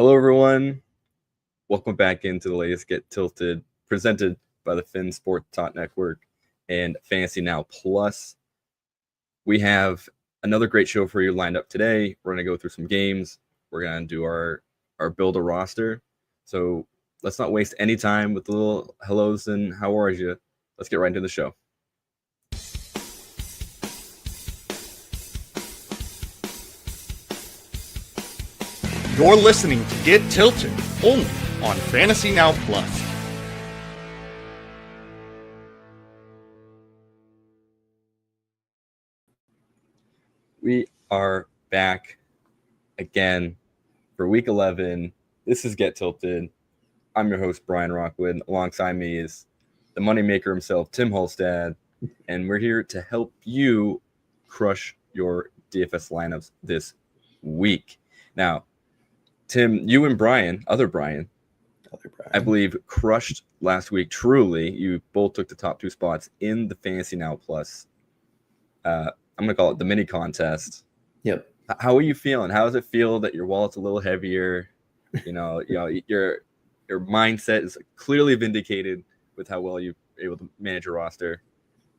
Hello, everyone. Welcome back into the latest Get Tilted, presented by the Finn Sport Tot Network and Fantasy Now Plus. We have another great show for you lined up today. We're going to go through some games. We're going to do our build a roster. So let's not waste any time with the little hellos and how are you. Let's get right into the show. You're listening to Get Tilted, only on Fantasy Now Plus. We are back again for Week 11. This is Get Tilted. I'm your host, Brian Rockwood. Alongside me is the moneymaker himself, Tim Holstad, and we're here to help you crush your DFS lineups this week. Now, Tim, you and Brian, other Brian, I believe, crushed last week. Truly, you both took the top two spots in the Fantasy Now Plus. I'm going to call it the mini contest. Yep. How are you feeling? How does it feel that your wallet's a little heavier? Your mindset is clearly vindicated with how well you're able to manage your roster.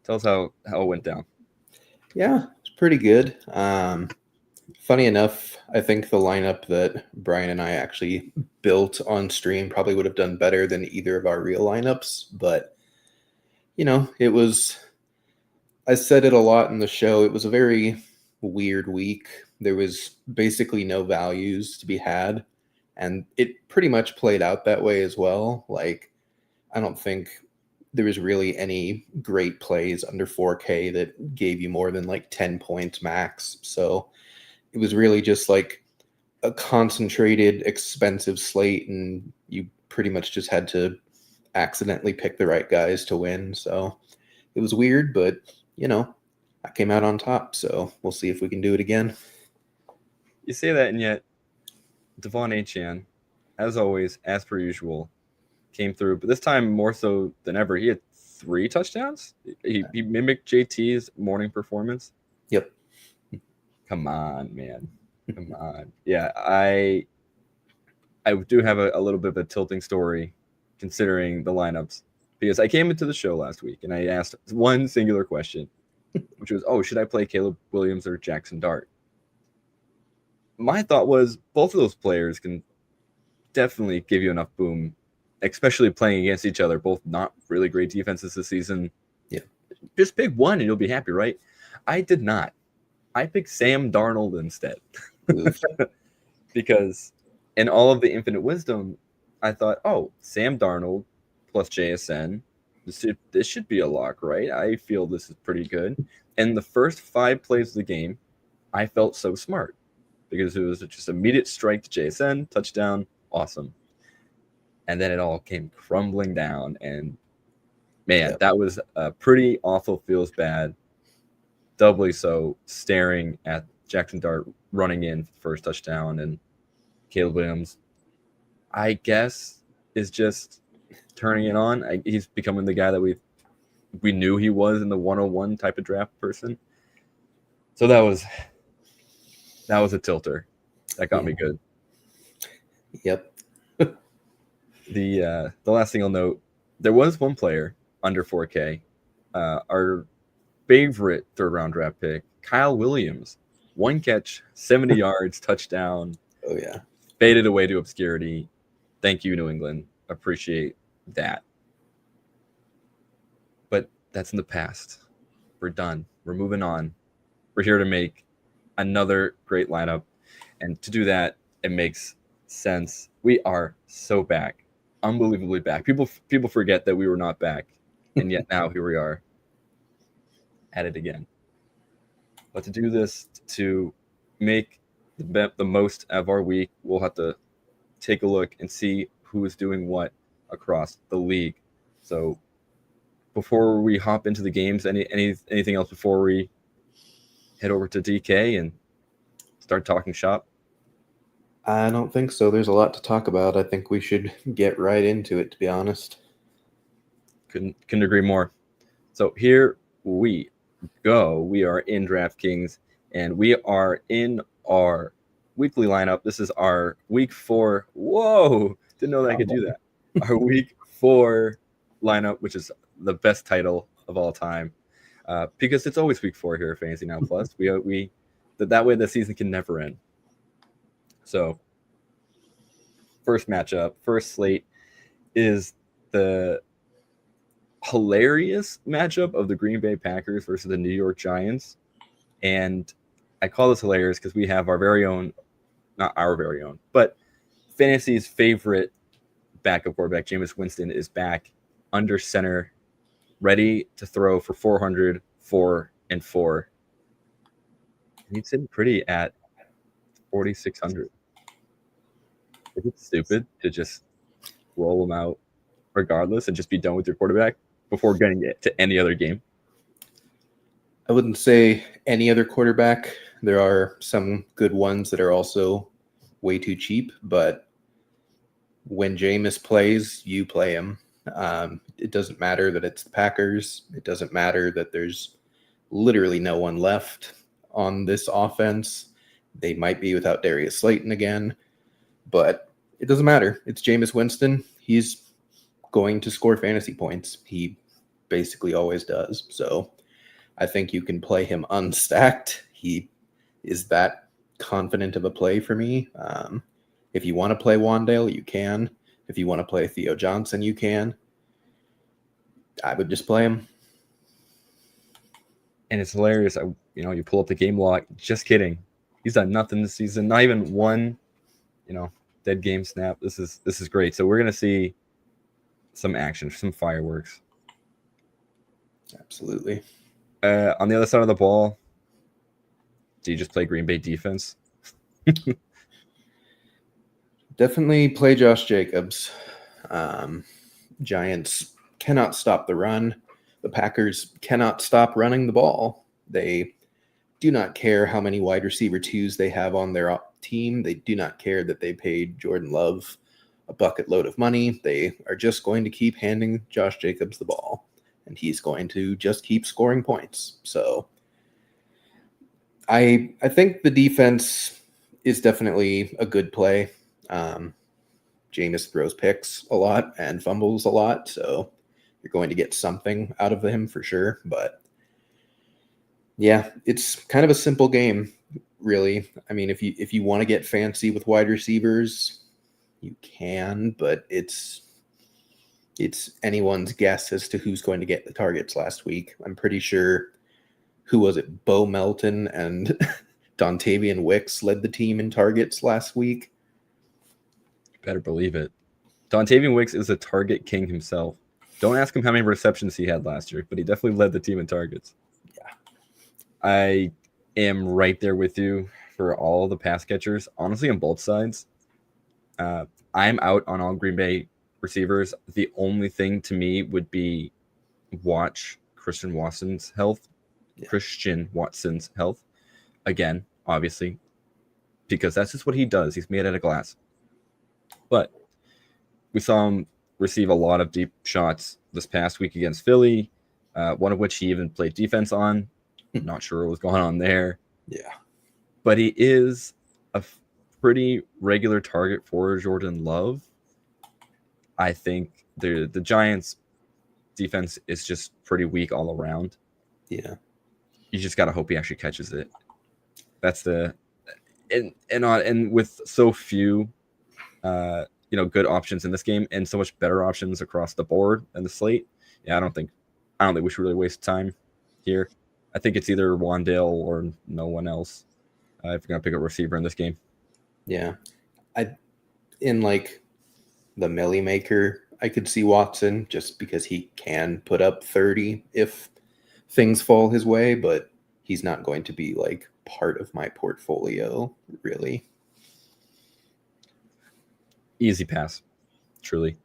Tell us how it went down. Yeah, it's pretty good. Funny enough, I think the lineup that Brian and I actually built on stream probably would have done better than either of our real lineups. But, I said it a lot in the show. It was a very weird week. There was basically no values to be had. And it pretty much played out that way as well. Like, I don't think there was really any great plays under 4K that gave you more than like 10 points max. So it was really just like a concentrated, expensive slate, and you pretty much just had to accidentally pick the right guys to win. So it was weird, but, I came out on top. So we'll see if we can do it again. You say that, and yet Devon Achane, as always, as per usual, came through. But this time, more so than ever, he had 3 touchdowns. He mimicked JT's morning performance. Yep. Come on, man. Come on. Yeah, I do have a little bit of a tilting story considering the lineups, because I came into the show last week and I asked one singular question, which was, should I play Caleb Williams or Jackson Dart? My thought was both of those players can definitely give you enough boom, especially playing against each other, both not really great defenses this season. Yeah. Just pick one and you'll be happy, right? I did not. I picked Sam Darnold instead. Because in all of the infinite wisdom, I thought, Sam Darnold plus JSN, this should be a lock, right? I feel this is pretty good. And the first 5 plays of the game, I felt so smart because it was just immediate strike to JSN, touchdown, awesome. And then it all came crumbling down. And, man, That was a pretty awful, feels bad. Doubly so, staring at Jackson Dart running in for the first touchdown, and Caleb Williams, I guess, is just turning it on. He's becoming the guy that we knew he was in the 101 type of draft person. So that was a tilter. That got me good. Yep. The last thing I'll note, there was one player under 4K, our favorite third-round draft pick, Kyle Williams. 1 catch, 70 yards, touchdown. Oh, yeah. Faded away to obscurity. Thank you, New England. Appreciate that. But that's in the past. We're done. We're moving on. We're here to make another great lineup. And to do that, it makes sense. We are so back. Unbelievably back. People forget that we were not back. And yet now here we are. At it again. But to do this, to make the most of our week, we'll have to take a look and see who is doing what across the league. So before we hop into the games, anything else before we head over to DK and start talking shop? I don't think so. There's a lot to talk about. I think we should get right into it, to be honest. Couldn't agree more. So here we go. We are in DraftKings, and we are in our weekly lineup. This is our week 4. Whoa, didn't know that I could do that. Our week 4 lineup, which is the best title of all time, because it's always week 4 here at Fantasy Now Plus. That way the season can never end. So, first matchup, first slate is the hilarious matchup of the Green Bay Packers versus the New York Giants. And I call this hilarious because we have our very own, not our very own, but fantasy's favorite backup quarterback, Jameis Winston, is back under center, ready to throw for 400, 4 and 4. And he's sitting pretty at 4,600. Is it stupid to just roll him out regardless and just be done with your quarterback before getting it to any other game? I wouldn't say any other quarterback. There are some good ones that are also way too cheap, but when Jameis plays, you play him. It doesn't matter that it's the Packers. It doesn't matter that there's literally no one left on this offense. They might be without Darius Slayton again, but it doesn't matter. It's Jameis Winston. He's going to score fantasy points. He basically always does. So I think you can play him unstacked. He is that confident of a play for me. If you want to play Wandale, you can. If you want to play Theo Johnson, you can. I would just play him. And it's hilarious. You pull up the game log. Just kidding. He's done nothing this season. Not even one, dead game snap. This is great. So we're gonna see some action, some fireworks. Absolutely. On the other side of the ball, do you just play Green Bay defense? Definitely play Josh Jacobs. Giants cannot stop the run. The Packers cannot stop running the ball. They do not care how many wide receiver 2s they have on their team. They do not care that they paid Jordan Love a bucket load of money. They are just going to keep handing Josh Jacobs the ball, and he's going to just keep scoring points. So I think the defense is definitely a good play. Jameis throws picks a lot and fumbles a lot, so you're going to get something out of him for sure. But yeah, it's kind of a simple game, really. I mean, if you want to get fancy with wide receivers, you can, but it's anyone's guess as to who's going to get the targets last week. I'm pretty sure, who was it? Bo Melton and Dontavian Wicks led the team in targets last week. Better believe it. Dontavian Wicks is a target king himself. Don't ask him how many receptions he had last year, but he definitely led the team in targets. Yeah. I am right there with you for all the pass catchers, honestly, on both sides. I'm out on all Green Bay receivers. The only thing to me would be watch Christian Watson's health. Yeah. Christian Watson's health. Again, obviously, because that's just what he does. He's made out of glass. But we saw him receive a lot of deep shots this past week against Philly, one of which he even played defense on. Not sure what was going on there. Yeah. But he is a pretty regular target for Jordan Love. I think the Giants' defense is just pretty weak all around. Yeah. You just got to hope he actually catches it. That's and with so few good options in this game and so much better options across the board in the slate. Yeah, I don't think we should really waste time here. I think it's either Wandale or no one else if you're gonna pick a receiver in this game. Yeah, in like the Millie Maker, I could see Watson just because he can put up 30 if things fall his way, but he's not going to be like part of my portfolio really. Easy pass, truly.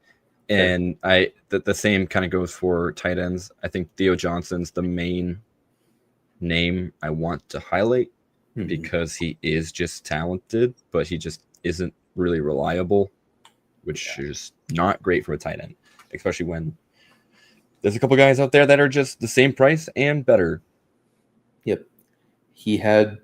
And the same kind of goes for tight ends. I think Theo Johnson's the main name I want to highlight because he is just talented, but he just isn't really reliable, which is not great for a tight end, especially when there's a couple guys out there that are just the same price and better. Yep. He had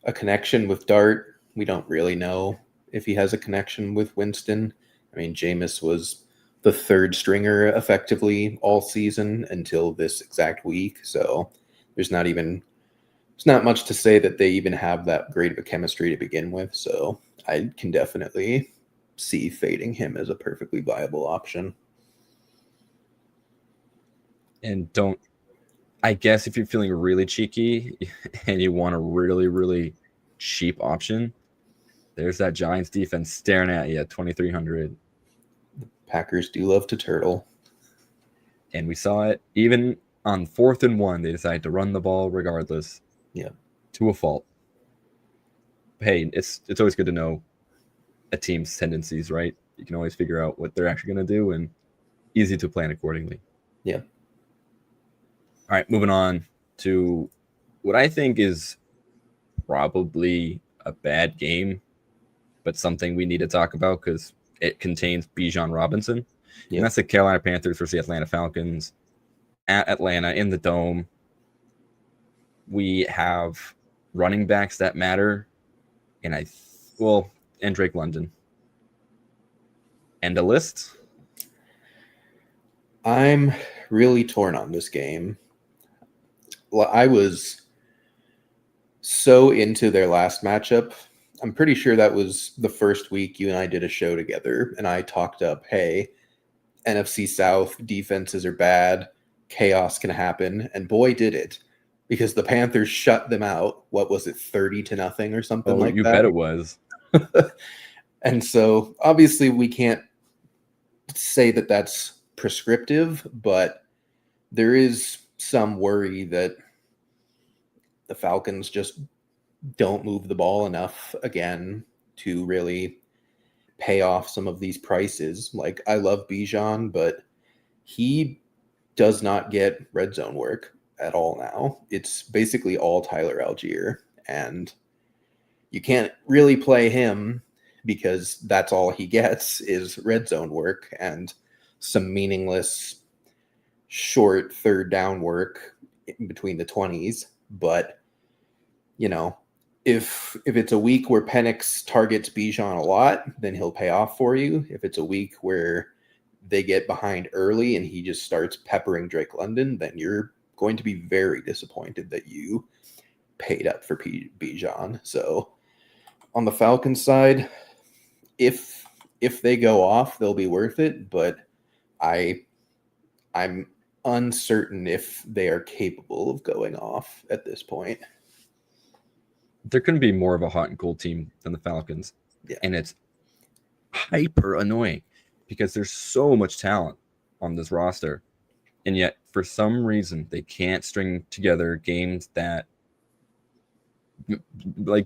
a connection with Dart We don't really know if he has a connection with Winston. I mean, Jameis was the third stringer effectively all season until this exact week. So there's not much to say that they even have that great of a chemistry to begin with. So I can definitely see fading him as a perfectly viable option. And I guess if you're feeling really cheeky and you want a really, really cheap option, there's that Giants defense staring at you at 2,300. Packers do love to turtle. And we saw it even on 4th and 1. They decided to run the ball regardless. Yeah. To a fault. Hey, it's always good to know a team's tendencies, right? You can always figure out what they're actually going to do, and easy to plan accordingly. Yeah. All right, moving on to what I think is probably a bad game, but something we need to talk about because it contains Bijan Robinson. Yep. And that's the Carolina Panthers versus the Atlanta Falcons at Atlanta in the Dome. We have running backs that matter, and and Drake London. And a list? I'm really torn on this game. I was so into their last matchup. I'm pretty sure that was the first week you and I did a show together, and I talked up, hey, NFC South defenses are bad, chaos can happen, and boy did it, because the Panthers shut them out. What was it, 30-0 or something like that? You bet it was. And so obviously we can't say that that's prescriptive, but there is some worry that the Falcons just don't move the ball enough again to really pay off some of these prices. Like, I love Bijan, but he does not get red zone work at all now. It's basically all Tyler Algier, and you can't really play him because that's all he gets is red zone work and some meaningless short third down work in between the 20s. But if it's a week where Penix targets Bijan a lot, then he'll pay off for you. If it's a week where they get behind early and he just starts peppering Drake London, then you're going to be very disappointed that you paid up for Bijan. So on the Falcons side, if they go off, they'll be worth it, but I'm uncertain if they are capable of going off at this point. There couldn't be more of a hot and cold team than the Falcons. Yeah. And it's hyper annoying because there's so much talent on this roster. And yet, for some reason, they can't string together games that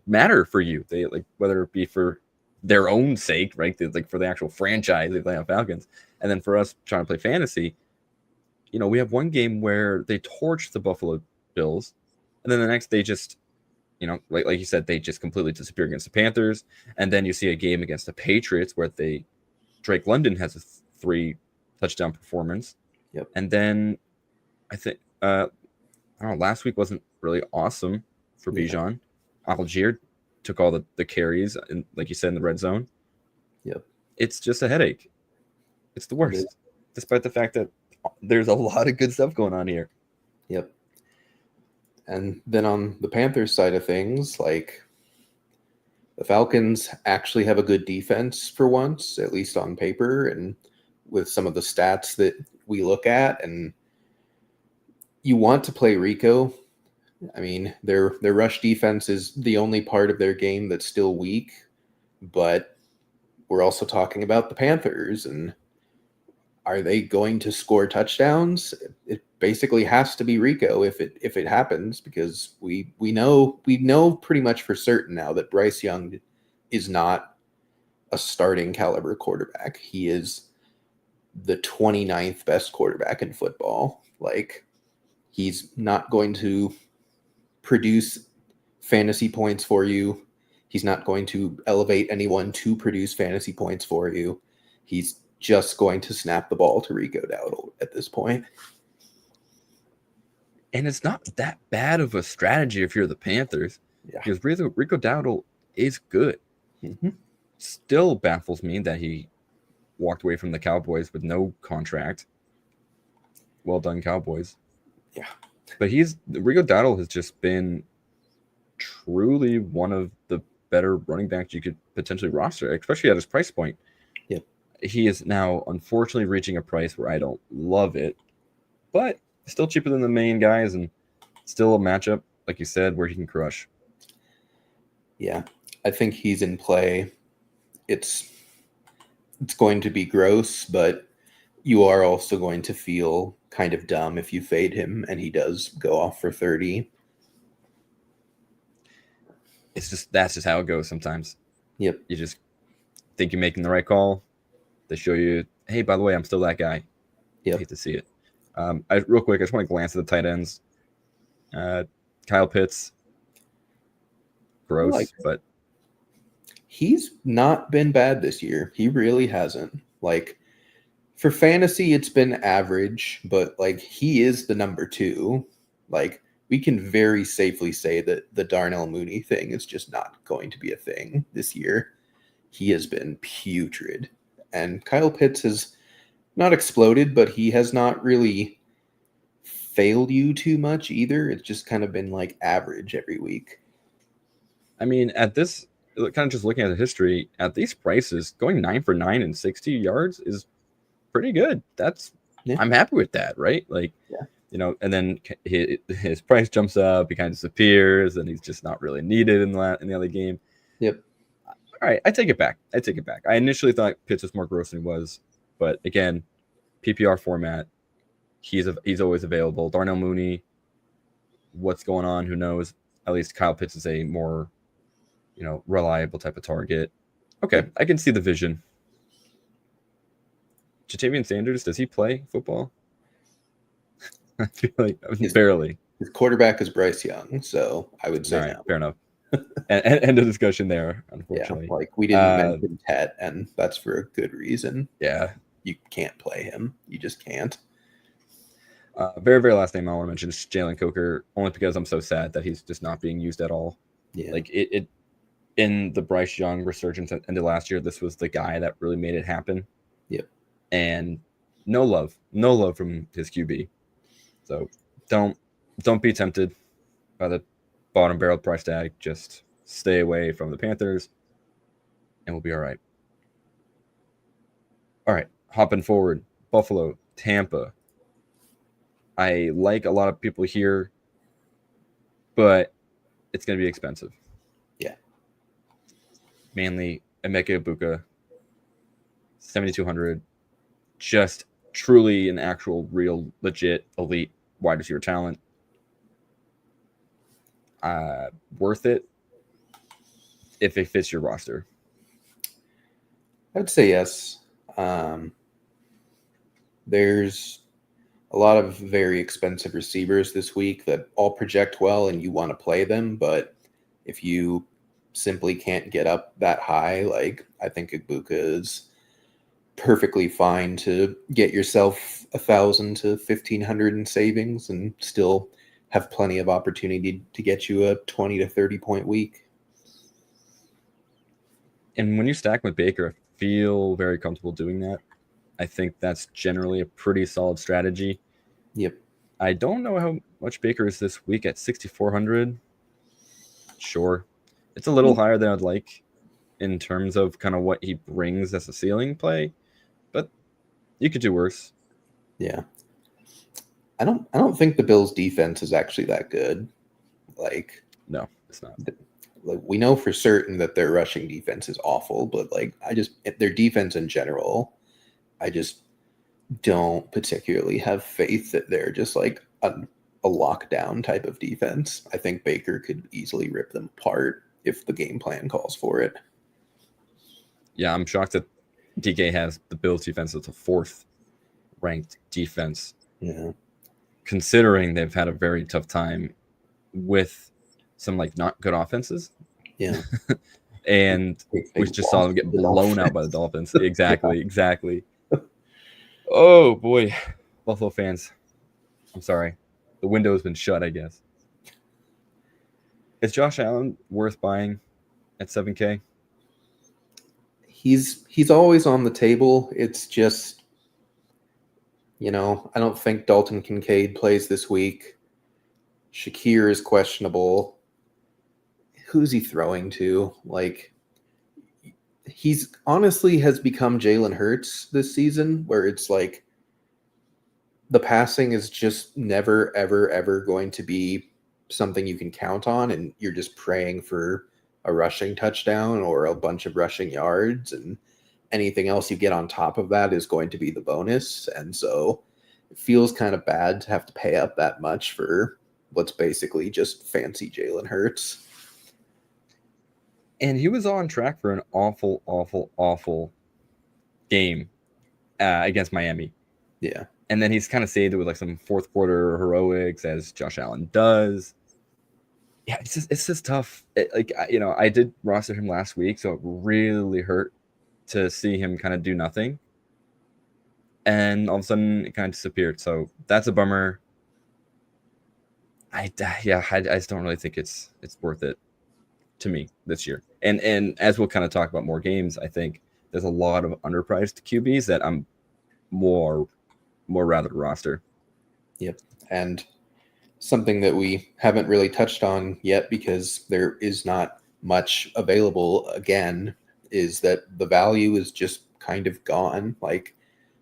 matter for you. They whether it be for their own sake, right? For the actual franchise, the Atlanta Falcons. And then for us trying to play fantasy, we have one game where they torched the Buffalo Bills. And then the next they just, like you said, they just completely disappear against the Panthers. And then you see a game against the Patriots where Drake London has a 3-touchdown performance. Yep. And then I think, I don't know, last week wasn't really awesome for Bijan. Algier took all the carries, and like you said, in the red zone. Yep. It's just a headache. It's the worst, despite the fact that there's a lot of good stuff going on here. Yep. And then on the Panthers side of things, the Falcons actually have a good defense for once, at least on paper, and with some of the stats that we look at. And you want to play Rico. I mean, their rush defense is the only part of their game that's still weak, but we're also talking about the Panthers, and are they going to score touchdowns? It basically has to be Rico if it happens, because we know pretty much for certain now that Bryce Young is not a starting caliber quarterback. He is the 29th best quarterback in football. He's not going to produce fantasy points for you. He's not going to elevate anyone to produce fantasy points for you. He's just going to snap the ball to Rico Dowdle at this point. And it's not that bad of a strategy if you're the Panthers. Yeah. Because Rico Dowdle is good. Mm-hmm. Still baffles me that he walked away from the Cowboys with no contract. Well done, Cowboys. Yeah. But Rico Dowdle has just been truly one of the better running backs you could potentially roster, especially at his price point. Yep. He is now unfortunately reaching a price where I don't love it, but still cheaper than the main guys and still a matchup, like you said, where he can crush. Yeah, I think he's in play. It's going to be gross, but you are also going to feel kind of dumb if you fade him and he does go off for 30. That's just how it goes sometimes. Yep. You just think you're making the right call. They show you, hey, by the way, I'm still that guy. Yep. I hate to see it. Real quick, I just want to glance at the tight ends. Kyle Pitts, gross, but he's not been bad this year. He really hasn't. Like, for fantasy, it's been average, but like he is the number 2. Like, we can very safely say that the Darnell Mooney thing is just not going to be a thing this year. He has been putrid. And Kyle Pitts has not exploded, but he has not really failed you too much either. It's just kind of been like average every week. I mean, at this, kind of just looking at the history, at these prices, going 9 for 9 and 60 yards is pretty good. I'm happy with that, right? Like, and then his price jumps up, he kind of disappears, and he's just not really needed in the other game. Yep. All right, I take it back. I initially thought Pitts was more gross than he was, but again, PPR format, he's always available. Darnell Mooney, what's going on? Who knows? At least Kyle Pitts is a more, reliable type of target. Okay, I can see the vision. Jatavian Sanders, does he play football? I feel like barely. His quarterback is Bryce Young, so I would say no. Fair enough. End of discussion there, unfortunately. Yeah, like we didn't mention Tet, and that's for a good reason. Yeah. You can't play him. You just can't. Very, very last name I want to mention is Jalen Coker, only because I'm so sad that he's just not being used at all. Yeah. Like it in the Bryce Young resurgence at the end of last year, this was the guy that really made it happen. Yep. And no love from his QB. So don't be tempted by the bottom barrel price tag. Just stay away from the Panthers, and we'll be all right. All right, hopping forward, Buffalo, Tampa. I like a lot of people here, but it's going to be expensive. Yeah. Mainly Emeka Ibuka, 7,200. Just truly an actual, real, legit, elite wide receiver talent. Worth it if it fits your roster. I'd say yes. There's a lot of very expensive receivers this week that all project well and you want to play them, but if you simply can't get up that high, like I think Ibuka is perfectly fine to get yourself 1,000 to 1,500 in savings and still have plenty of opportunity to get you a 20 to 30 point week. And when you stack with Baker, I feel very comfortable doing that. I think that's generally a pretty solid strategy. Yep. I don't know how much Baker is this week at 6,400. Sure. It's a little higher than I'd like in terms of kind of what he brings as a ceiling play, but you could do worse. Yeah. I don't think the Bills defense is actually that good. Like, no, it's not. Like, we know for certain that their rushing defense is awful, but like their defense in general, I just don't particularly have faith that they're just like a lockdown type of defense. I think Baker could easily rip them apart if the game plan calls for it. Yeah, I'm shocked that DK has the Bills defense as a 4th ranked defense. Yeah. Considering they've had a very tough time with some like not good offenses. Yeah. And we just saw them get blown out by the Dolphins. Exactly. Oh boy, Buffalo fans. I'm sorry. The window has been shut, I guess. Is Josh Allen worth buying? at 7K? He's always on the table. It's just, I don't think Dalton Kincaid plays this week. Shakir is questionable. Who's he throwing to? Like, he's honestly has become Jalen Hurts this season, where it's like the passing is just never, ever, ever going to be something you can count on, and you're just praying for a rushing touchdown or a bunch of rushing yards, and anything else you get on top of that is going to be the bonus. And so it feels kind of bad to have to pay up that much for what's basically just fancy Jalen Hurts. And he was on track for an awful, awful, awful game against Miami. Yeah. And then he's kind of saved it with like some fourth quarter heroics, as Josh Allen does. Yeah, it's just tough. I did roster him last week, so it really hurt to see him kind of do nothing. And all of a sudden, it kind of disappeared. So that's a bummer. I just don't really think it's worth it to me this year. And as we'll kind of talk about more games, I think there's a lot of underpriced QBs that I'm more rather to roster. Yep. And something that we haven't really touched on yet, because there is not much available again, is that the value is just kind of gone. Like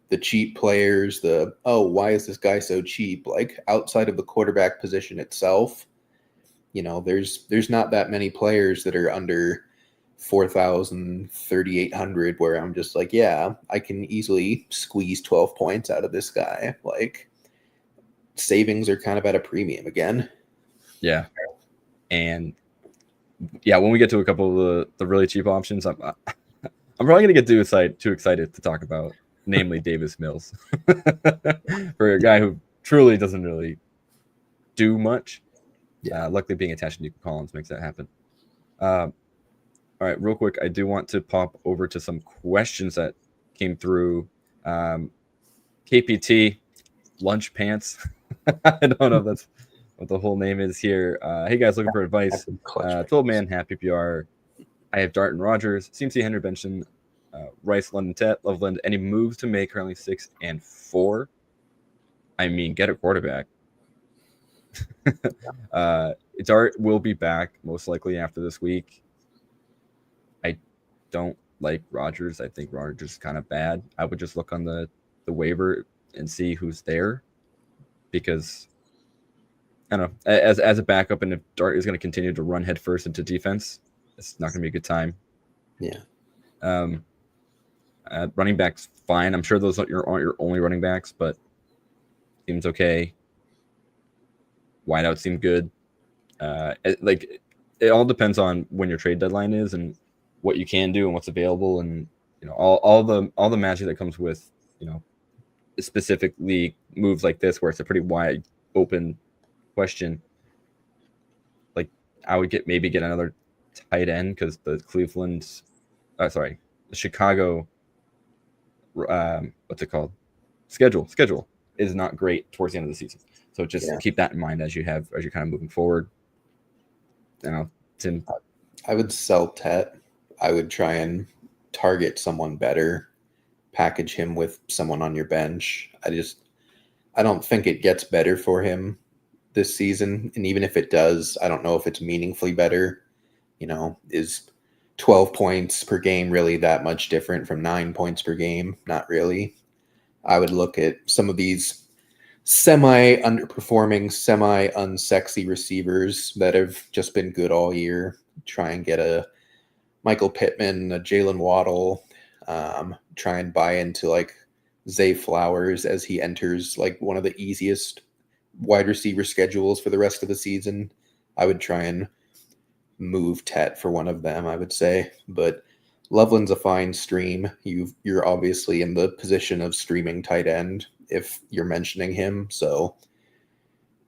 the cheap players, why is this guy so cheap? Like outside of the quarterback position itself, there's not that many players that are under 4,000, 3,800 where I'm just like, yeah, I can easily squeeze 12 points out of this guy. Like savings are kind of at a premium again. Yeah. And yeah, when we get to a couple of the really cheap options, I'm probably going to get too excited to talk about, namely Davis Mills, for a guy who truly doesn't really do much. Yeah. Luckily, being attached to Nico Collins makes that happen. All right, real quick, I do want to pop over to some questions that came through. KPT, lunch pants. I don't know if that's what the whole name is here. Hey guys, looking for advice. 12-man half PPR. I have Dart and Rogers, CMC, Henry, Benson, Rice, London, Tet, Loveland. Any moves to make? Currently 6 and 4. I mean, get a quarterback. Dart will be back most likely after this week. I don't like Rogers. I think Rogers is kind of bad. I would just look on the waiver and see who's there, because I don't know, as a backup, and if Dart is going to continue to run headfirst into defense, it's not going to be a good time. Yeah. Running backs, fine. I'm sure those aren't your only running backs, but seems okay. Wideouts seem good. It all depends on when your trade deadline is and what you can do and what's available, and all the magic that comes with specifically moves like this, where it's a pretty wide open question. Like I would get another tight end, because the Chicago what's it called, schedule is not great towards the end of the season. So just keep that in mind as you're kind of moving forward. Tim, I would sell Tet. I would try and target someone better, package him with someone on your bench. I don't think it gets better for him this season. And even if it does, I don't know if it's meaningfully better. Is 12 points per game really that much different from 9 points per game? Not really. I would look at some of these semi-underperforming, semi-unsexy receivers that have just been good all year. Try and get a Michael Pittman, a Jalen Waddle, try and buy into like Zay Flowers as he enters like one of the easiest wide receiver schedules for the rest of the season. I would try and move Tet for one of them, I would say. But Loveland's a fine stream. You're obviously in the position of streaming tight end if you're mentioning him. So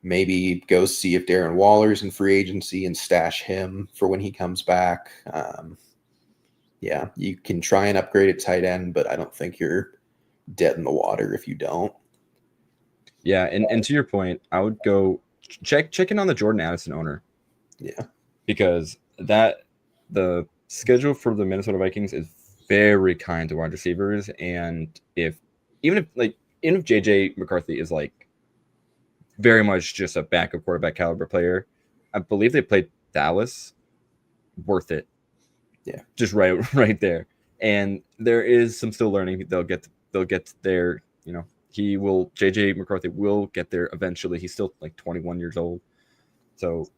maybe go see if Darren Waller's in free agency and stash him for when he comes back. You can try and upgrade at tight end, but I don't think you're dead in the water if you don't. Yeah, and to your point, I would go check in on the Jordan Addison owner. Yeah. Because the schedule for the Minnesota Vikings is very kind to wide receivers, and even if JJ McCarthy is like very much just a backup quarterback caliber player, I believe they played Dallas. Worth it. Yeah. Just right there. And there is some still learning. They'll get there, JJ McCarthy will get there eventually. He's still like 21 years old. So,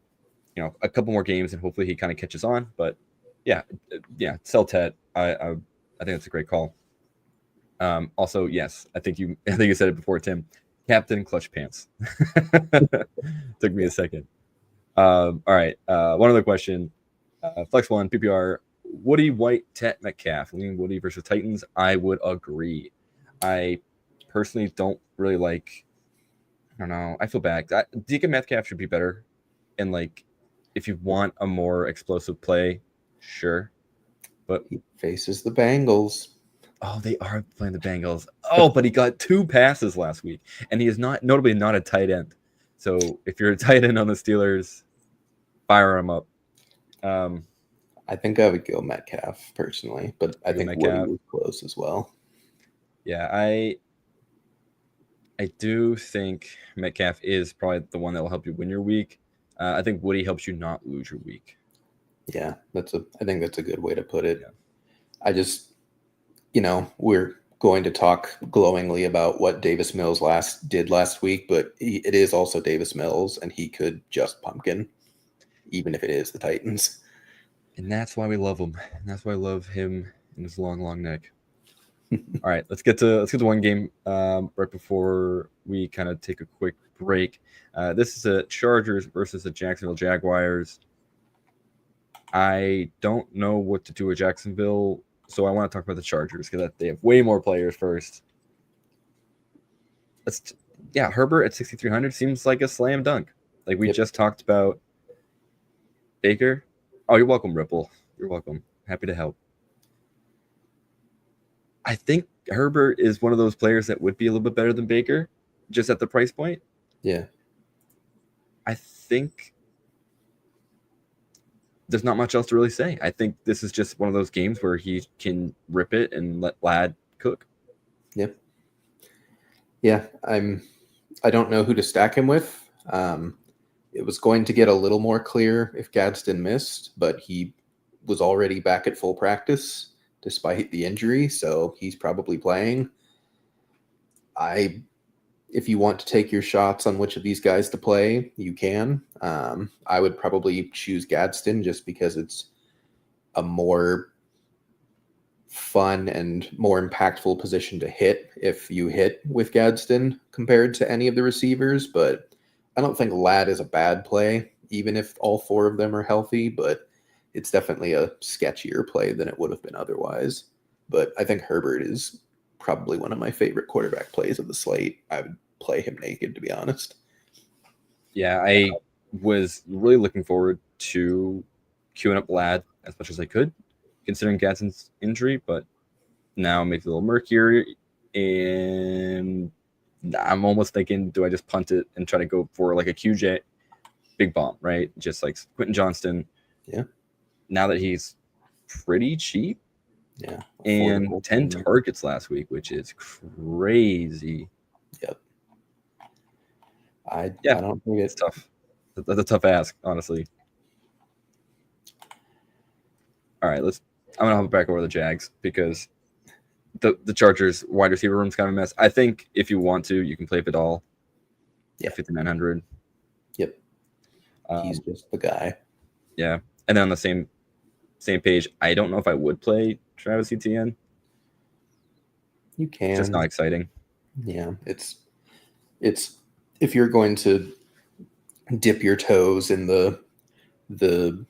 a couple more games and hopefully he kind of catches on. But yeah, sell Ted. I think that's a great call. Also, yes, I think you said it before, Tim. Captain Clutch Pants. Took me a second. All right. One other question. Flex 1, PPR, Woody White, Tet Metcalf. Lean Woody versus Titans. I would agree. I personally don't really like. I don't know. I feel bad. DK Metcalf should be better. And like, if you want a more explosive play, sure. But he faces the Bengals. Oh, they are playing the Bengals. Oh, but he got 2 passes last week, and he is notably not a tight end. So if you're a tight end on the Steelers, fire him up. I think I would go Metcalf personally, but I think Woody was close as well. Yeah, I do think Metcalf is probably the one that will help you win your week. I think Woody helps you not lose your week. Yeah, I think that's a good way to put it. Yeah. I just, we're going to talk glowingly about what Davis Mills did last week, but it is also Davis Mills, and he could just pumpkin, even if it is the Titans. And that's why we love him. And that's why I love him and his long, long neck. All right, let's get to one game right before we kind of take a quick break. This is a Chargers versus the Jacksonville Jaguars. I don't know what to do with Jacksonville, so I want to talk about the Chargers because they have way more players first. Herbert at 6,300 seems like a slam dunk. Like we just talked about Baker. Oh, you're welcome, Ripple. You're welcome. Happy to help. I think Herbert is one of those players that would be a little bit better than Baker, just at the price point. Yeah. I think there's not much else to really say. I think this is just one of those games where he can rip it and let Ladd cook. Yep. Yeah, I don't know who to stack him with. It was going to get a little more clear if Gadsden missed, but he was already back at full practice despite the injury, so he's probably playing. If you want to take your shots on which of these guys to play, you can. I would probably choose Gadsden just because it's a more fun and more impactful position to hit if you hit with Gadsden compared to any of the receivers, but I don't think Ladd is a bad play, even if all 4 of them are healthy, but it's definitely a sketchier play than it would have been otherwise. But I think Herbert is probably one of my favorite quarterback plays of the slate. I would play him naked, to be honest. Yeah, I was really looking forward to queuing up Ladd as much as I could, considering Gadsden's injury, but now it makes it a little murkier, and I'm almost thinking, do I just punt it and try to go for like a QJ big bomb, right? Just like Quentin Johnston. Yeah. Now that he's pretty cheap. Yeah. And 10 targets last week, which is crazy. Yep. I don't think it's tough. That's a tough ask, honestly. All right, I'm gonna hop back over the Jags because the Chargers wide receiver room's kind of a mess. I think if you want to, you can play Vidal. Yeah, 5,900. Yep. He's just the guy. Yeah, and then on the same page, I don't know if I would play Travis Etienne. You can. It's just not exciting. Yeah, it's if you're going to dip your toes in the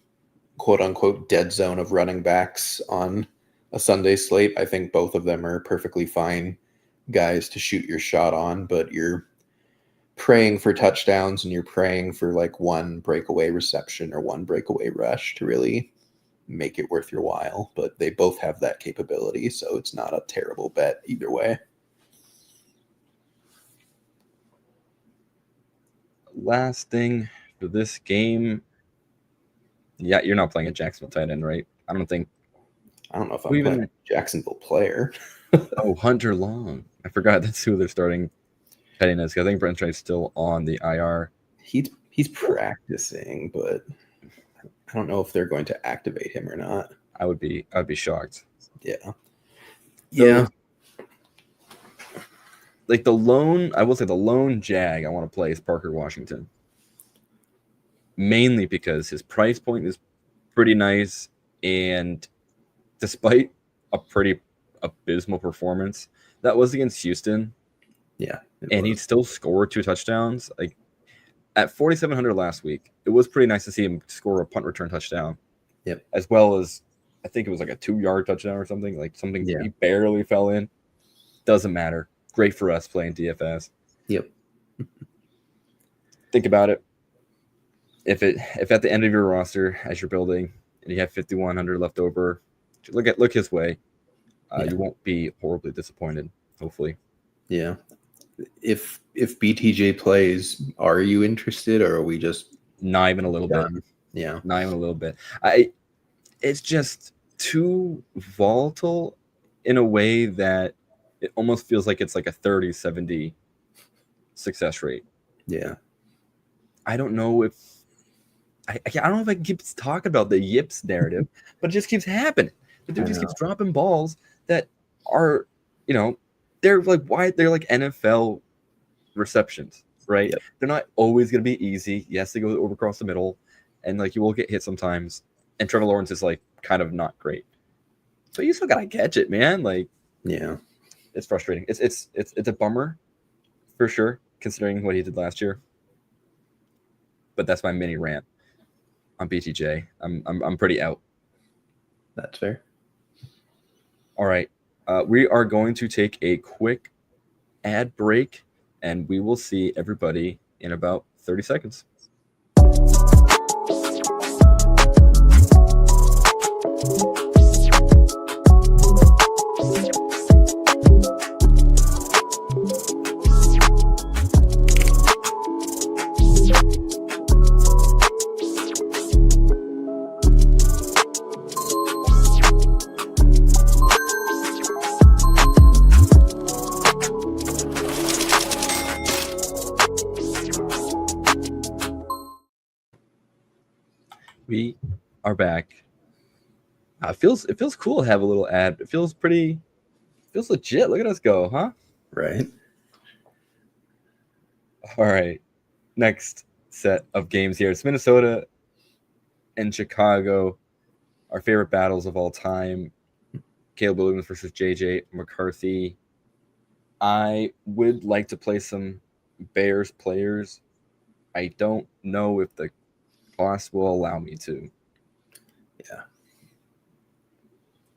quote unquote dead zone of running backs on a Sunday slate, I think both of them are perfectly fine guys to shoot your shot on, but you're praying for touchdowns and you're praying for like one breakaway reception or one breakaway rush to really make it worth your while, but they both have that capability, so it's not a terrible bet either way. Last thing for this game, yeah, you're not playing a Jacksonville tight end, right? I don't think I don't know if I'm Who playing even? a Jacksonville player. Oh, Hunter Long. I forgot that's who they're starting pettiness. I think Brent Wright's still on the IR. He's practicing, but I don't know if they're going to activate him or not. I'd be shocked. Yeah. Yeah. Like the lone Jag I want to play is Parker Washington. Mainly because his price point is pretty nice, and despite a pretty abysmal performance that was against Houston, Yeah. and he still scored 2 touchdowns. Like at 4,700 last week, it was pretty nice to see him score a punt return touchdown. Yep. As well as I think it was like a 2-yard touchdown or something. Like something he barely fell in. Doesn't matter. Great for us playing DFS. Yep. Think about it. If at the end of your roster as you're building and you have 5,100 left over, look his way. You won't be horribly disappointed. Hopefully. Yeah. If BTJ plays, are you interested, or are we just not even a little bit? Yeah, not even a little bit. It's just too volatile in a way that it almost feels like it's like a 30-70 success rate. Yeah. I don't know if I don't know if I can keep talking about the yips narrative, but it just keeps happening. The dude just keeps dropping balls that are, they're like NFL receptions, right? Yep. They're not always going to be easy. Yes, they go over across the middle, and like you will get hit sometimes. And Trevor Lawrence is like kind of not great, but you still gotta catch it, man. Like, yeah, it's frustrating. It's a bummer for sure, considering what he did last year. But that's my mini rant on BTJ. I'm pretty out. That's fair. All right, we are going to take a quick ad break, and we will see everybody in about 30 seconds. We are back. It feels cool to have a little ad. It feels legit. Look at us go, huh? Right. All right. Next set of games here. It's Minnesota and Chicago, our favorite battles of all time. Caleb Williams versus JJ McCarthy. I would like to play some Bears players. I don't know if the cost will allow me to. Yeah.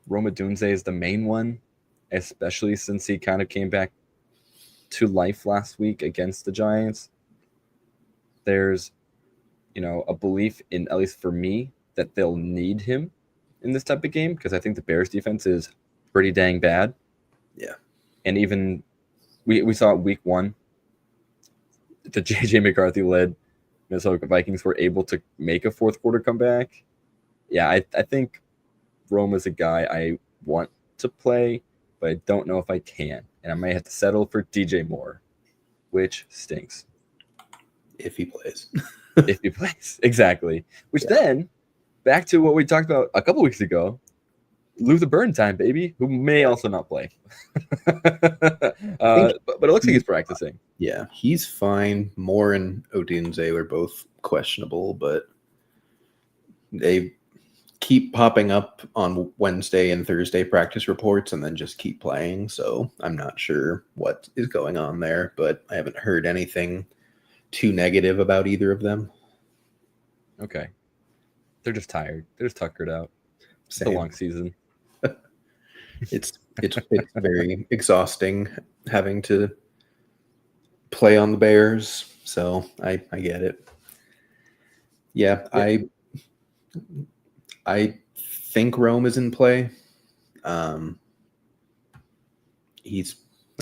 Roma Dunze is the main one, especially since he kind of came back to life last week against the Giants. There's, a belief in, at least for me, that they'll need him in this type of game because I think the Bears defense is pretty dang bad. Yeah. And even we saw week 1, the JJ McCarthy led Minnesota Vikings were able to make a fourth quarter comeback. Yeah, I think Rome is a guy I want to play, but I don't know if I can. And I might have to settle for DJ Moore, which stinks. If he plays. If he plays. Exactly. Which then, back to what we talked about a couple weeks ago, Lou the Burn time, baby, who may also not play. But it looks like he's practicing. Yeah, he's fine. Moore and Odunze were both questionable, but they keep popping up on Wednesday and Thursday practice reports and then just keep playing. So I'm not sure what is going on there, but I haven't heard anything too negative about either of them. Okay. They're just tired. They're just tuckered out. It's a long season. It's very exhausting having to play on the Bears, so I get it. Yeah, I think Rome is in play. He's,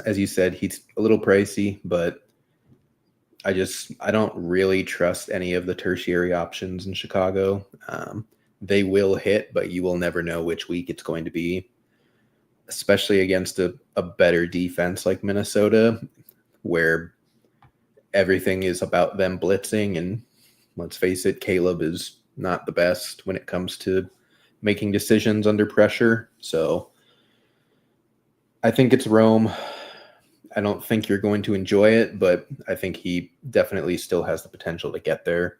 as you said, he's a little pricey, but I don't really trust any of the tertiary options in Chicago. they will hit, but you will never know which week it's going to be, especially against a better defense like Minnesota, where everything is about them blitzing. And let's face it, Caleb is not the best when it comes to making decisions under pressure. So I think it's Rome. I don't think you're going to enjoy it, but I think he definitely still has the potential to get there.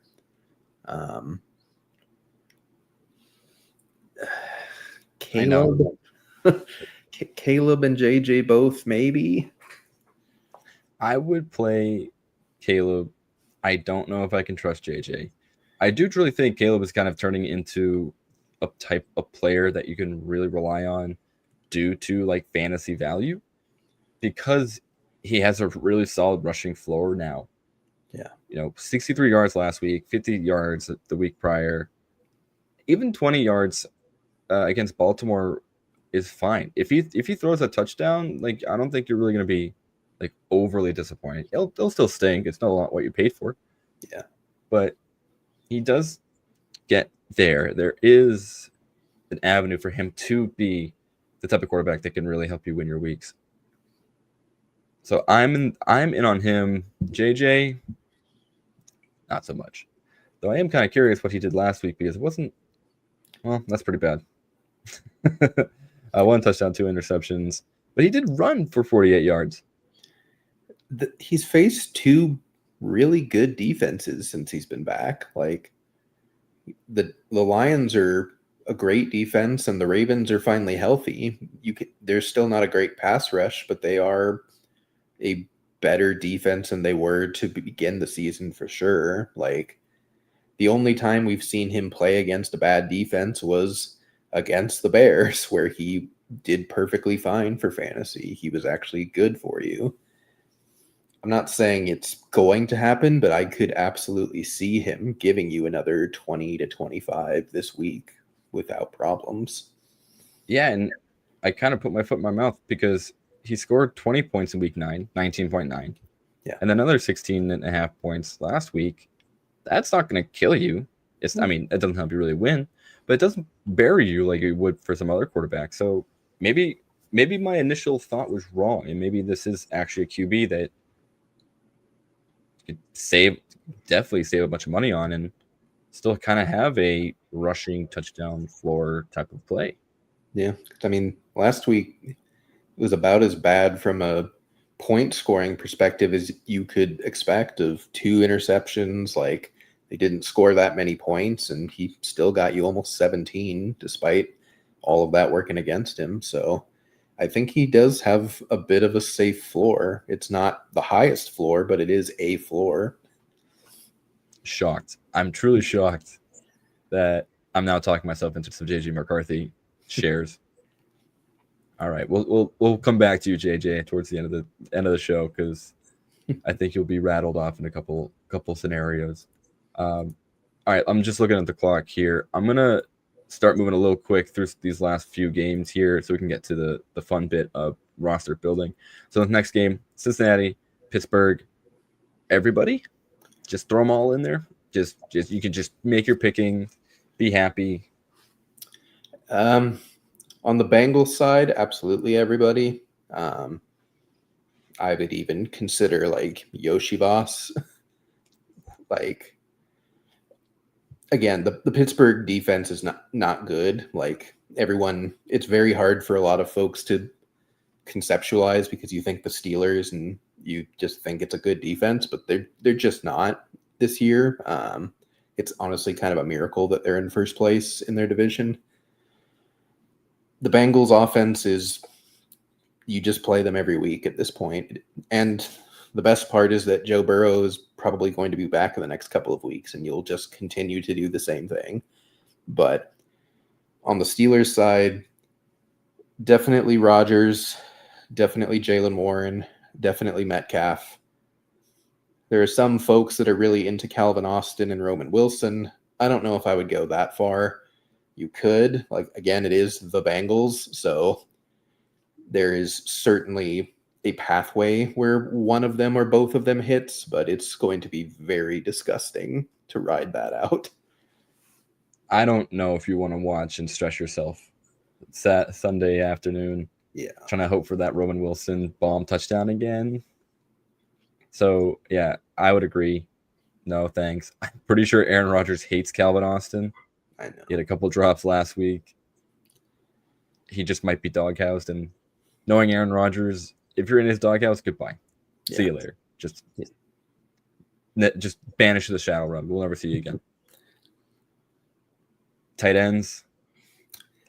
Caleb, Caleb and JJ both, maybe. I would play Caleb. I don't know if I can trust JJ. I do truly think Caleb is kind of turning into a type of player that you can really rely on due to like fantasy value, because he has a really solid rushing floor now. Yeah. 63 yards last week, 50 yards the week prior, even 20 yards against Baltimore is fine. If he throws a touchdown, like I don't think you're really going to be like overly disappointed. It'll still stink. It's not a lot what you paid for. Yeah. But he does get there. There is an avenue for him to be the type of quarterback that can really help you win your weeks. So I'm in on him. JJ, not so much. Though I am kind of curious what he did last week, because it wasn't, well, that's pretty bad. 1 touchdown, 2 interceptions, but he did run for 48 yards. He's faced 2 really good defenses since he's been back. Like the Lions are a great defense, and the Ravens are finally healthy. They're still not a great pass rush, but they are a better defense than they were to begin the season for sure. Like the only time we've seen him play against a bad defense was against the Bears, where he did perfectly fine for fantasy. He was actually good for you. I'm not saying it's going to happen, but I could absolutely see him giving you another 20 to 25 this week without problems. Yeah, and I kind of put my foot in my mouth because he scored 20 points in week 9, 19.9. Yeah. And another 16.5 points last week. That's not going to kill you. I mean, it doesn't help you really win, but it doesn't bury you like it would for some other quarterback. So maybe my initial thought was wrong, and maybe this is actually a QB that could definitely save a bunch of money on and still kind of have a rushing touchdown floor type of play. Yeah. I mean, last week it was about as bad from a point scoring perspective as you could expect, of 2 interceptions. Like they didn't score that many points, and he still got you almost 17 despite all of that working against him. So I think he does have a bit of a safe floor. It's not the highest floor, but it is a floor. Shocked. I'm truly shocked that I'm now talking myself into some JJ McCarthy shares. All right, we'll come back to you, JJ, towards the end of the show, because I think you'll be rattled off in a couple scenarios. All right, I'm just looking at the clock here. I'm gonna start moving a little quick through these last few games here, so we can get to the fun bit of roster building. So the next game, Cincinnati, Pittsburgh. Everybody, just throw them all in there. Just you can just make your picking. Be happy. On the Bengals side, absolutely everybody. I would even consider like Yoshi Voss. Like, again, the Pittsburgh defense is not good. Like everyone, it's very hard for a lot of folks to conceptualize, because you think the Steelers and you just think it's a good defense, but they're just not this year. It's honestly kind of a miracle that they're in first place in their division. The Bengals offense is, you just play them every week at this point. And the best part is that Joe Burrow is probably going to be back in the next couple of weeks, and you'll just continue to do the same thing. But on the Steelers side, definitely Rodgers, definitely Jalen Warren, definitely Metcalf. There are some folks that are really into Calvin Austin and Roman Wilson. I don't know if I would go that far. You could. Like, again, it is the Bengals, so there is certainly a pathway where one of them or both of them hits, but it's going to be very disgusting to ride that out. I don't know if you want to watch and stress yourself. Sunday afternoon. Yeah. Trying to hope for that Roman Wilson bomb touchdown again. So, yeah, I would agree. No, thanks. I'm pretty sure Aaron Rodgers hates Calvin Austin. I know. He had a couple drops last week. He just might be doghoused. And knowing Aaron Rodgers, if you're in his doghouse, goodbye. Yeah. See you later. Just banish the shadow realm. We'll never see you again. Tight ends.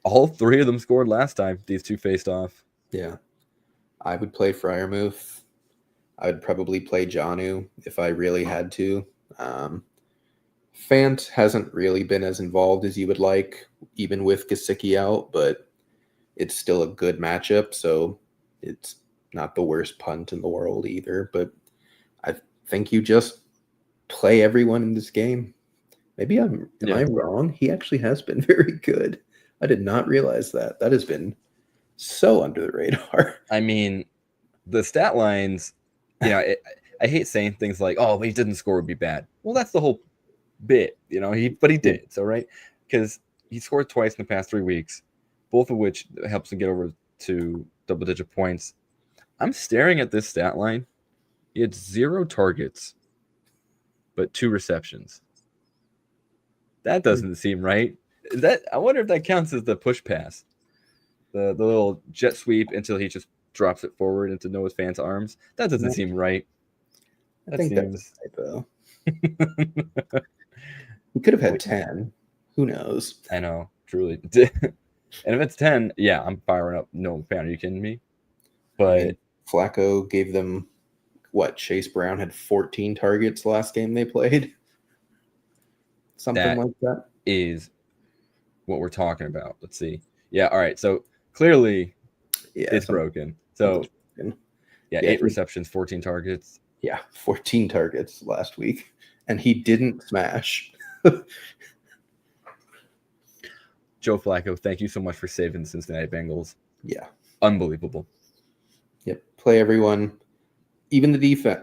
All three of them scored last time. These two faced off. Yeah. I would play Freiermuth. I would probably play Jonnu if I really had to. Fant hasn't really been as involved as you would like, even with Gesicki out, but it's still a good matchup, so it's not the worst punt in the world either. But I think you just play everyone in this game. Maybe am I wrong? He actually has been very good. I did not realize that. That has been so under the radar. I mean, the stat lines, I hate saying things like, oh, but he didn't score would be bad. Well, that's the whole bit, but he did. So, right? Because he scored twice in the past 3 weeks, both of which helps him get over to double-digit points. I'm staring at this stat line. He had 0 targets, but 2 receptions. That doesn't seem right. I wonder if that counts as the push pass, the little jet sweep until he just drops it forward into Noah Fant's arms. That doesn't seem right. I think that's a typo. We could have had 10. Who knows? I know, truly. And if it's 10, yeah, I'm firing up. No fan, are you kidding me? But Flacco gave them Chase Brown had 14 targets last game they played. Something like that is what we're talking about. Let's see. Yeah, all right. So clearly it's broken. So broken. 8 receptions, 14 targets. Yeah, 14 targets last week. And he didn't smash. Joe Flacco, thank you so much for saving the Cincinnati Bengals. Yeah. Unbelievable. Yep. Play everyone. Even the defense.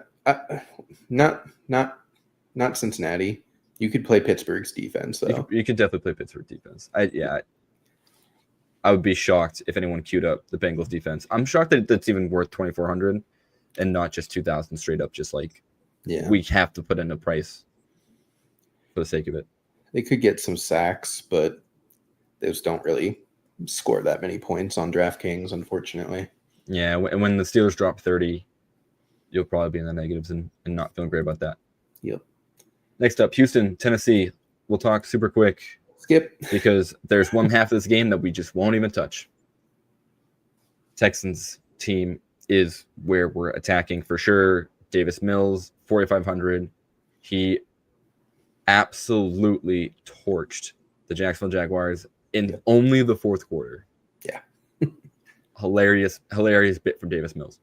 Not Cincinnati. You could play Pittsburgh's defense, though. You could definitely play Pittsburgh defense. I would be shocked if anyone queued up the Bengals defense. I'm shocked that that's even worth 2,400 and not just 2,000 straight up. Just like, we have to put in a price for the sake of it. They could get some sacks, but those don't really score that many points on DraftKings, unfortunately. Yeah, and when the Steelers drop 30, you'll probably be in the negatives and not feeling great about that. Yep. Next up, Houston, Tennessee. We'll talk super quick. Skip. Because there's one half of this game that we just won't even touch. Texans team is where we're attacking for sure. Davis Mills, 4,500. He absolutely torched the Jacksonville Jaguars in only the fourth quarter. Yeah. Hilarious bit from Davis Mills.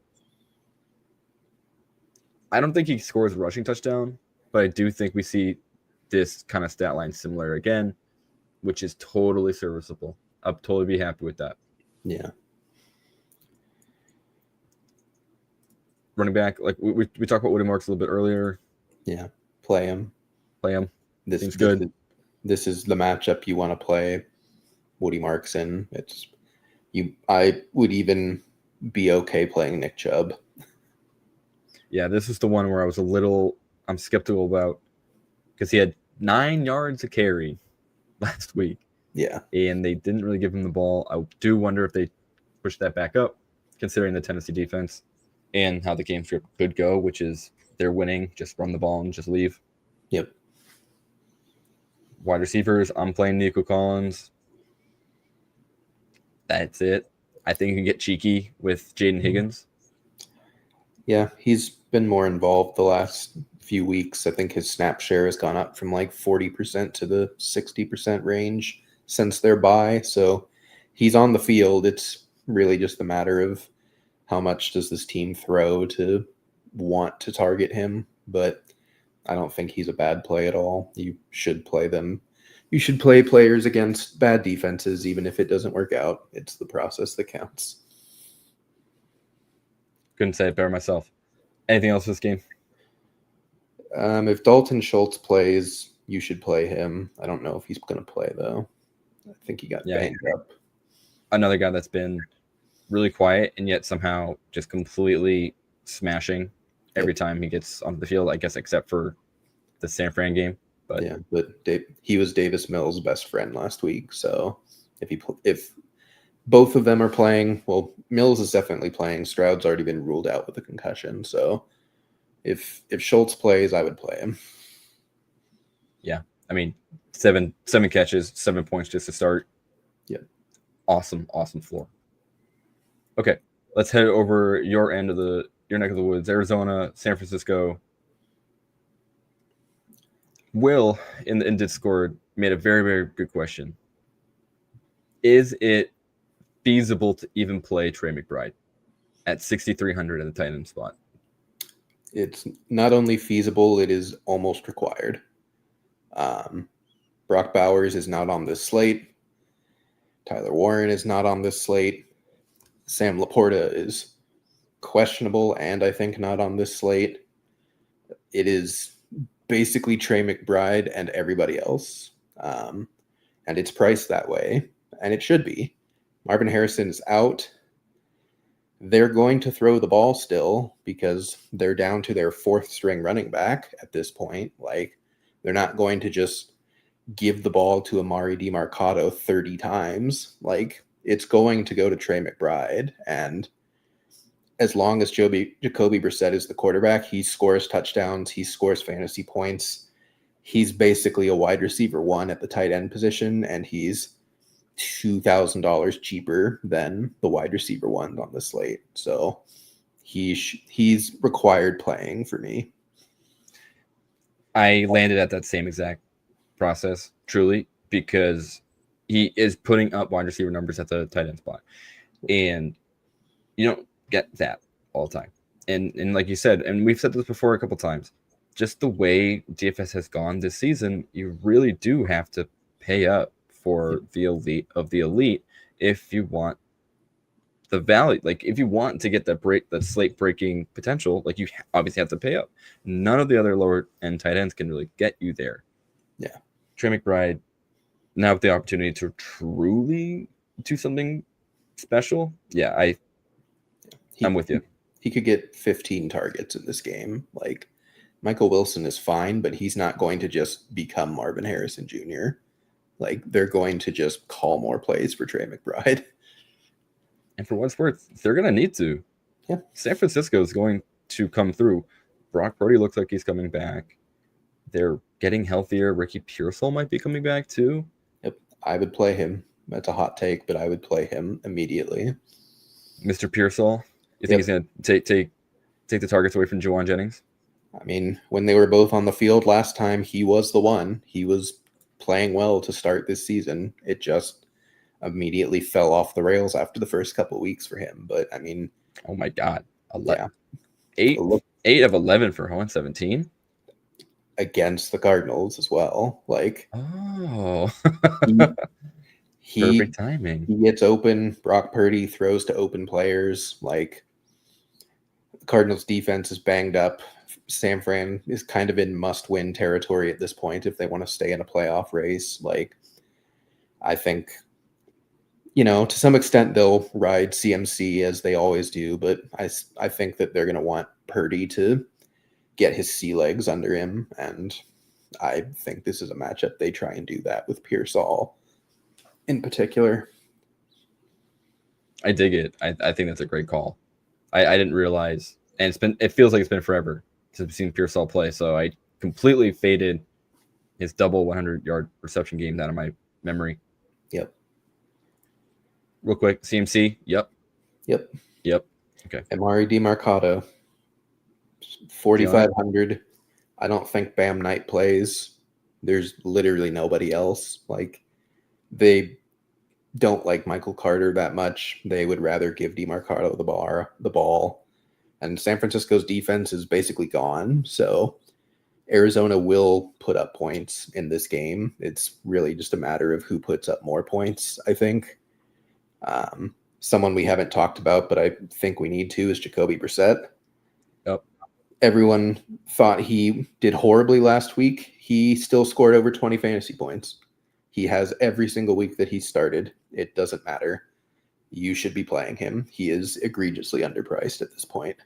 I don't think he scores a rushing touchdown, but I do think we see this kind of stat line similar again, which is totally serviceable. I'll totally be happy with that. Yeah. Running back, like we talked about Woody Marks a little bit earlier. Yeah. Play him. This seems good. This is the matchup you want to play Woody Marks in. I would even be okay playing Nick Chubb. Yeah, this is the one where I'm skeptical about because he had 9 yards a carry last week. Yeah. And they didn't really give him the ball. I do wonder if they push that back up, considering the Tennessee defense and how the game script could go, which is they're winning, just run the ball and just leave. Yep. Wide receivers, I'm playing Nico Collins. That's it. I think you can get cheeky with Jaden Higgins. Yeah, he's been more involved the last few weeks. I think his snap share has gone up from like 40% to the 60% range since their bye. So he's on the field. It's really just a matter of how much does this team throw to want to target him. But I don't think he's a bad play at all. You should play them. You should play players against bad defenses, even if it doesn't work out. It's the process that counts. Couldn't say it better myself. Anything else for this game? If Dalton Schultz plays, you should play him. I don't know if he's going to play, though. I think he got banged up. Another guy that's been really quiet and yet somehow just completely smashing every time he gets onto the field, I guess, except for the San Fran game. But yeah, but he was Davis Mills' best friend last week. So if both of them are playing, well, Mills is definitely playing. Stroud's already been ruled out with a concussion. So if Schultz plays, I would play him. Yeah, I mean, seven catches, 7 points just to start. Yeah, awesome floor. Okay, let's head over your neck of the woods, Arizona, San Francisco. Will in Discord made a very, very good question. Is it feasible to even play Trey McBride at 6,300 at the tight end spot? It's not only feasible, it is almost required. Brock Bowers is not on this slate. Tyler Warren is not on this slate. Sam Laporta is questionable and I think not on this slate. It is basically Trey McBride and everybody else. And it's priced that way, and it should be. Marvin Harrison is out. They're going to throw the ball still because they're down to their fourth string running back at this point. Like, they're not going to just give the ball to Amari DiMarcado 30 times. Like, it's going to go to Trey McBride. And as long as Jacoby Brissett is the quarterback, he scores touchdowns, he scores fantasy points. He's basically a wide receiver one at the tight end position, and he's $2,000 cheaper than the wide receiver one on the slate. So he's required playing for me. I landed at that same exact process, truly, because he is putting up wide receiver numbers at the tight end spot. And you don't get that all the time. And like you said, and we've said this before a couple times, just the way DFS has gone this season, you really do have to pay up for the elite of the elite if you want the value. Like, if you want to get that slate breaking potential, like, you obviously have to pay up. None of the other lower end tight ends can really get you there. Yeah. Trey McBride now with the opportunity to truly do something special. Yeah, I'm with you. He could get 15 targets in this game. Like, Michael Wilson is fine, but he's not going to just become Marvin Harrison Jr. Like, they're going to just call more plays for Trey McBride. And for what's worth, they're going to need to. Yeah. San Francisco is going to come through. Brock Purdy looks like he's coming back. They're getting healthier. Ricky Pearsall might be coming back too. Yep, I would play him. That's a hot take, but I would play him immediately. Mr. Pearsall, you think he's going to take the targets away from Juwan Jennings? I mean, when they were both on the field last time, he was the one. He was playing well to start this season. It just immediately fell off the rails after the first couple of weeks for him. But I mean, oh my God, 11. Yeah. 8 of 11 for 117 against the Cardinals as well. Like, perfect timing. He gets open. Brock Purdy throws to open players. Like, the Cardinals defense is banged up. San Fran is kind of in must-win territory at this point if they want to stay in a playoff race. Like, I think, to some extent they'll ride CMC as they always do, but I think that they're going to want Purdy to get his sea legs under him, and I think this is a matchup they try and do that with Pearsall in particular. I dig it. I think that's a great call. I didn't realize, and it feels like it's been forever since we've seen Pearsall play, so I completely faded his double 100-yard reception game out of my memory. Yep. Real quick, CMC. Yep. Okay. Amari DiMarcado, 4,500. I don't think Bam Knight plays. There's literally nobody else. Like, they don't like Michael Carter that much. They would rather give DiMarcado the ball. And San Francisco's defense is basically gone. So Arizona will put up points in this game. It's really just a matter of who puts up more points, I think. Someone we haven't talked about, but I think we need to, is Jacoby Brissett. Yep. everyone thought he did horribly last week. He still scored over 20 fantasy points. He has every single week that he started. It doesn't matter. You should be playing him. He is egregiously underpriced at this point.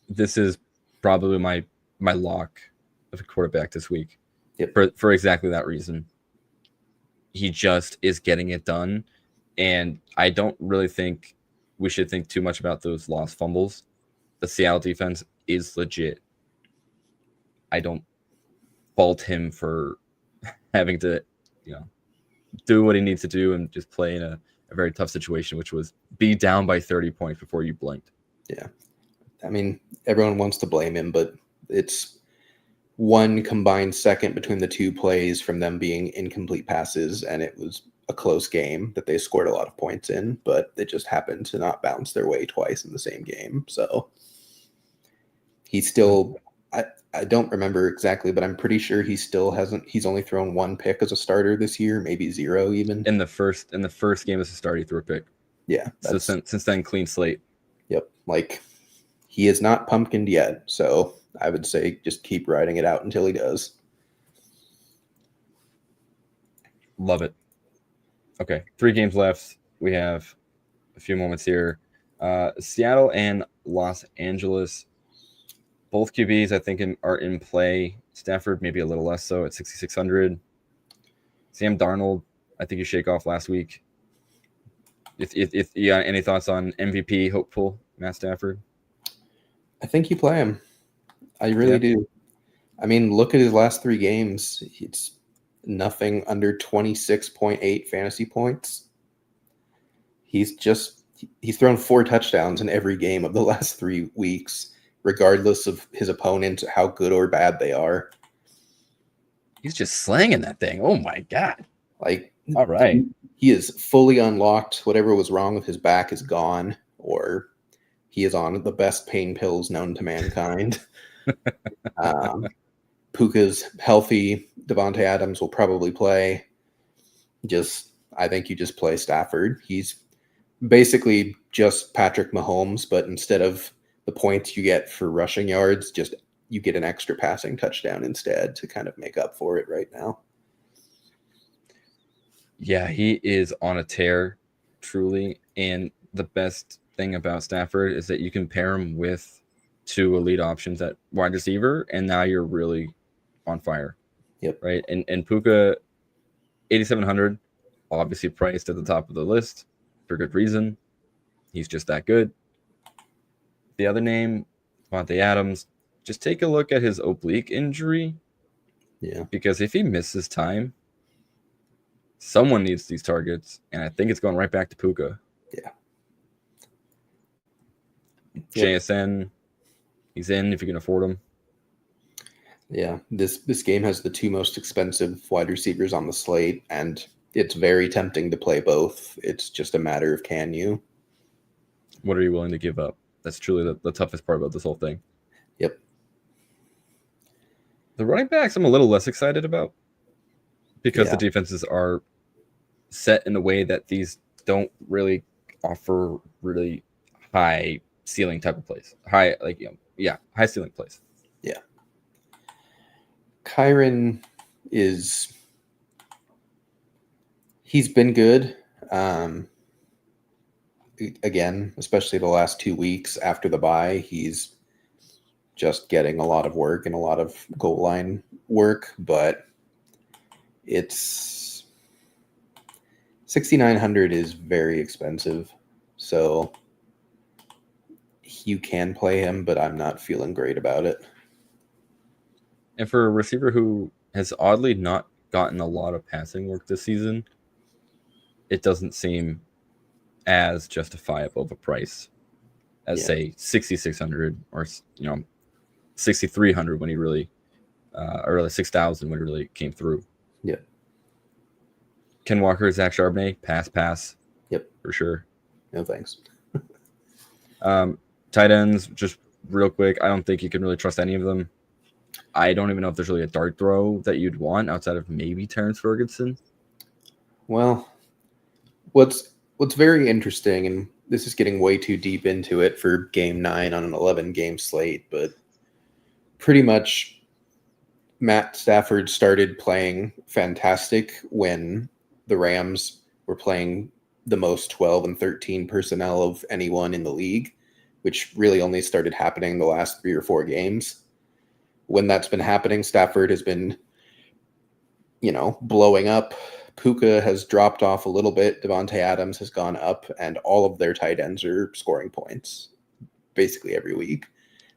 This is probably my lock of a quarterback this week. Yep. For exactly that reason. He just is getting it done. And I don't really think we should think too much about those lost fumbles. The Seattle defense is legit. I don't fault him for having to, do what he needs to do and just play in a very tough situation, which was be down by 30 points before you blinked. Yeah. I mean, everyone wants to blame him, but it's one combined second between the two plays from them being incomplete passes, and it was a close game that they scored a lot of points in, but it just happened to not bounce their way twice in the same game. So he's still, I don't remember exactly, but I'm pretty sure he's only thrown one pick as a starter this year, maybe zero even. In the first game as a starter, he threw a pick. Yeah. So since then, clean slate. Yep. Like, he is not pumpkined yet, so I would say just keep riding it out until he does. Love it. Okay, 3 games left. We have a few moments here. Seattle and Los Angeles. Both QBs, I think, are in play. Stafford, maybe a little less so at 6,600. Sam Darnold, I think you shake off last week. If you got any thoughts on MVP hopeful Matt Stafford? I think you play him. I really do. I mean, look at his last 3 games. It's nothing under 26.8 fantasy points. He's thrown 4 touchdowns in every game of the last 3 weeks, regardless of his opponent, how good or bad they are. He's just slanging that thing. Oh my God. Like, all right. He is fully unlocked. Whatever was wrong with his back is gone, or he is on the best pain pills known to mankind. Puka's healthy. Devontae Adams will probably play. I think you just play Stafford. He's basically just Patrick Mahomes, but instead of the points you get for rushing yards, you get an extra passing touchdown instead to kind of make up for it right now. Yeah, he is on a tear, truly. And the best thing about Stafford is that you can pair him with 2 elite options at wide receiver, and now you're really on fire. Yep. Right. And Puka, 8,700, obviously priced at the top of the list for good reason. He's just that good. The other name, Devontae Adams, just take a look at his oblique injury. Yeah. Because if he misses time, someone needs these targets, and I think it's going right back to Puka. Yeah. JSN, he's in if you can afford him. Yeah, this game has the 2 most expensive wide receivers on the slate, and it's very tempting to play both. It's just a matter of can you. What are you willing to give up? That's truly the toughest part about this whole thing. Yep. The running backs I'm a little less excited about because the defenses are set in a way that these don't really offer really high ceiling type of plays. High ceiling plays. Yeah. Kyron he's been good. Again, especially the last 2 weeks after the bye, he's just getting a lot of work and a lot of goal line work, but it's 6,900 is very expensive. So you can play him, but I'm not feeling great about it. And for a receiver who has oddly not gotten a lot of passing work this season, it doesn't seem as justifiable of a price as say 6,600 or 6,300 when he really or 6,000 when he really came through. Yeah. Ken Walker, Zach Charbonnet, pass. Yep, for sure. No thanks. Tight ends, just real quick. I don't think you can really trust any of them. I don't even know if there's really a dart throw that you'd want outside of maybe Terrence Ferguson. Well, what's very interesting, and this is getting way too deep into it for game 9 on an 11-game slate, but pretty much Matt Stafford started playing fantastic when the Rams were playing the most 12 and 13 personnel of anyone in the league, which really only started happening the last 3 or 4 games. When that's been happening, Stafford has been, blowing up. Puka has dropped off a little bit. Devontae Adams has gone up, and all of their tight ends are scoring points basically every week.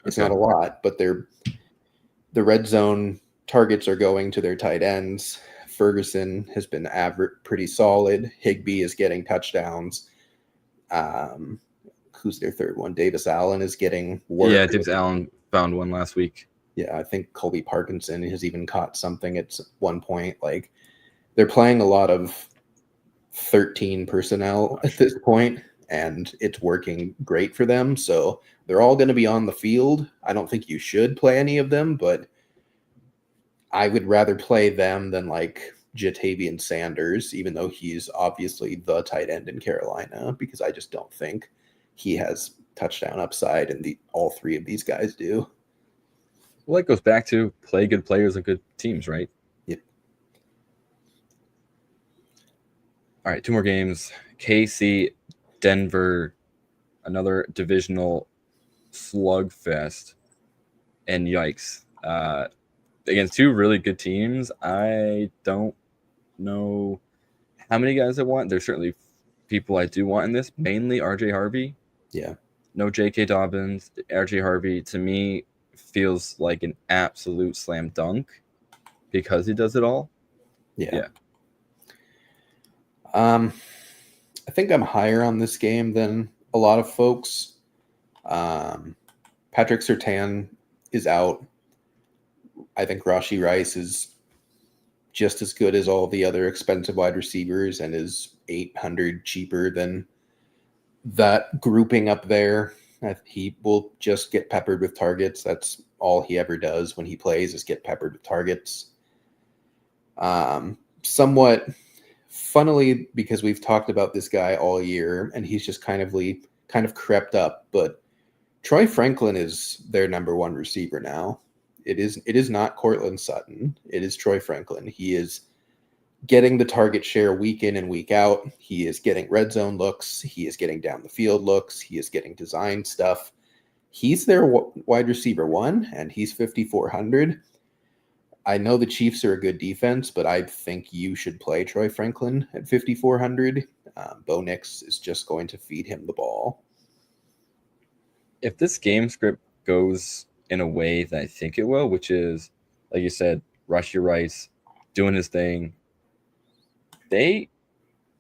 It's not a lot, but the red zone targets are going to their tight ends. Ferguson has been pretty solid. Higbee is getting touchdowns. Who's their third one? Davis Allen is getting work. Yeah, Davis Allen found one last week. Yeah, I think Colby Parkinson has even caught something at one point. Like, they're playing a lot of 13 personnel at this point, and it's working great for them. So they're all going to be on the field. I don't think you should play any of them, but I would rather play them than like Jatavian Sanders, even though he's obviously the tight end in Carolina, because I just don't think he has touchdown upside, and all 3 of these guys do. Well, it goes back to play good players and good teams, right? Yep. All right, 2 more games. KC, Denver, another divisional slugfest, and yikes. Against 2 really good teams. I don't know how many guys I want. There's certainly people I do want in this, mainly RJ Harvey. Yeah. No J.K. Dobbins. RJ Harvey, to me, feels like an absolute slam dunk because he does it all. Yeah. I think I'm higher on this game than a lot of folks. Patrick Surtain is out. I think Rashee Rice is just as good as all the other expensive wide receivers and is $800 cheaper than that grouping up there. He will just get peppered with targets. That's all he ever does when he plays, is get peppered with targets. Somewhat funnily, because we've talked about this guy all year, and he's just kind of crept up, but Troy Franklin is their number 1 receiver now. It is not Cortland Sutton. It is Troy Franklin. He is getting the target share week in and week out. He is getting red zone looks. He is getting down the field looks. He is getting design stuff. He's their wide receiver 1, and he's 5,400. I know the Chiefs are a good defense, but I think you should play Troy Franklin at 5,400. Bo Nix is just going to feed him the ball. If this game script goes in a way that I think it will, which is, like you said, Rashee Rice doing his thing, they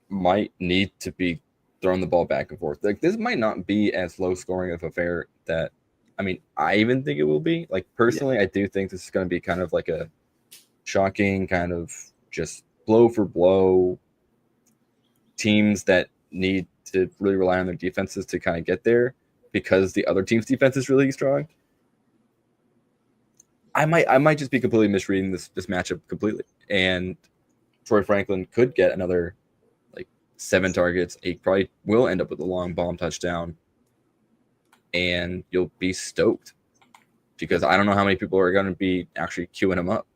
might need to be throwing the ball back and forth. Like, this might not be as low scoring of affair that, I even think it will be. Like, personally, I do think this is going to be kind of like a shocking kind of just blow for blow. Teams that need to really rely on their defenses to kind of get there because the other team's defense is really strong. I might just be completely misreading this matchup completely. And Troy Franklin could get another 7 targets. He probably will end up with a long bomb touchdown. And you'll be stoked because I don't know how many people are going to be actually queuing him up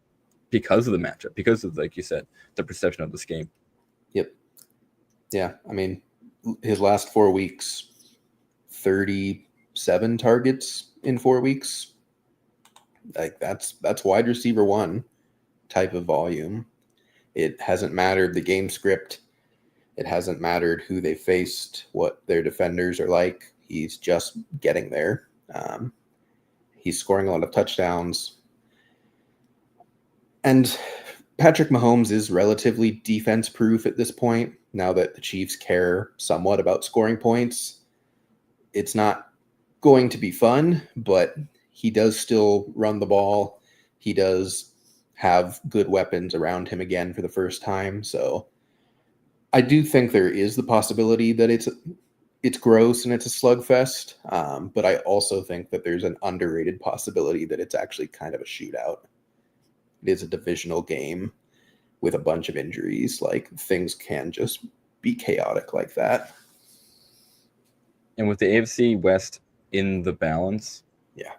because of the matchup, because of, like you said, the perception of this game. Yep. Yeah. His last 4 weeks, 37 targets in 4 weeks. Like, that's wide receiver 1 type of volume. It hasn't mattered the game script. It hasn't mattered who they faced, what their defenders are like. He's just getting there. He's scoring a lot of touchdowns. And Patrick Mahomes is relatively defense-proof at this point, now that the Chiefs care somewhat about scoring points. It's not going to be fun, but he does still run the ball. He does have good weapons around him again for the first time. So I do think there is the possibility that it's gross and it's a slugfest. But I also think that there's an underrated possibility that it's actually kind of a shootout. It is a divisional game with a bunch of injuries. Like, things can just be chaotic like that. And with the AFC West in the balance, yeah,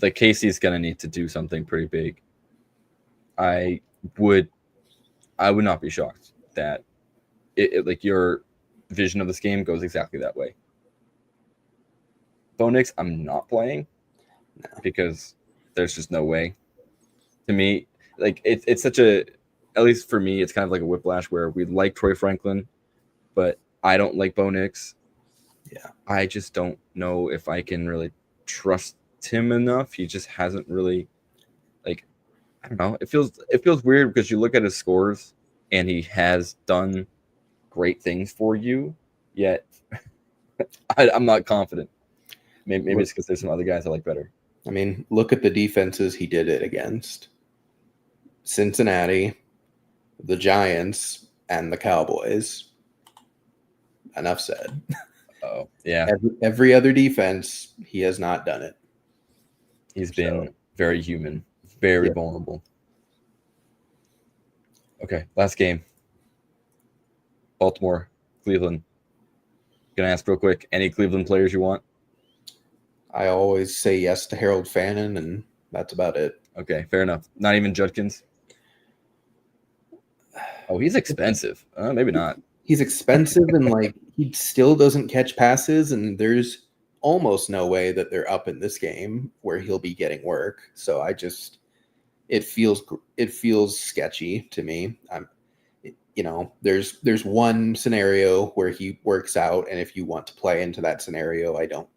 like Casey's gonna need to do something pretty big. I would not be shocked that like your vision of this game goes exactly that way. Bo Nix, I'm not playing because there's just no way. To me, like it's such a, at least for me, it's kind of like a whiplash where we like Troy Franklin, but I don't like Bo Nix. Yeah. I just don't know if I can really trust him enough. He just hasn't really, like, I don't know. It feels weird because you look at his scores and he has done great things for you, yet I'm not confident. Maybe it's because there's some other guys I like better. I mean, look at the defenses he did it against. Cincinnati, the Giants, and the Cowboys. Enough said. Oh, yeah. Every other defense, he has not done it. He's been very human, very vulnerable. Okay, last game. Baltimore, Cleveland. Gonna ask real quick, any Cleveland players you want? I always say yes to Harold Fannin, and that's about it. Okay, fair enough. Not even Judkins? Oh, he's expensive. Maybe not. He's expensive, and like he still doesn't catch passes, and there's almost no way that they're up in this game where he'll be getting work. So it feels sketchy to me. There's one scenario where he works out, and if you want to play into that scenario, I don't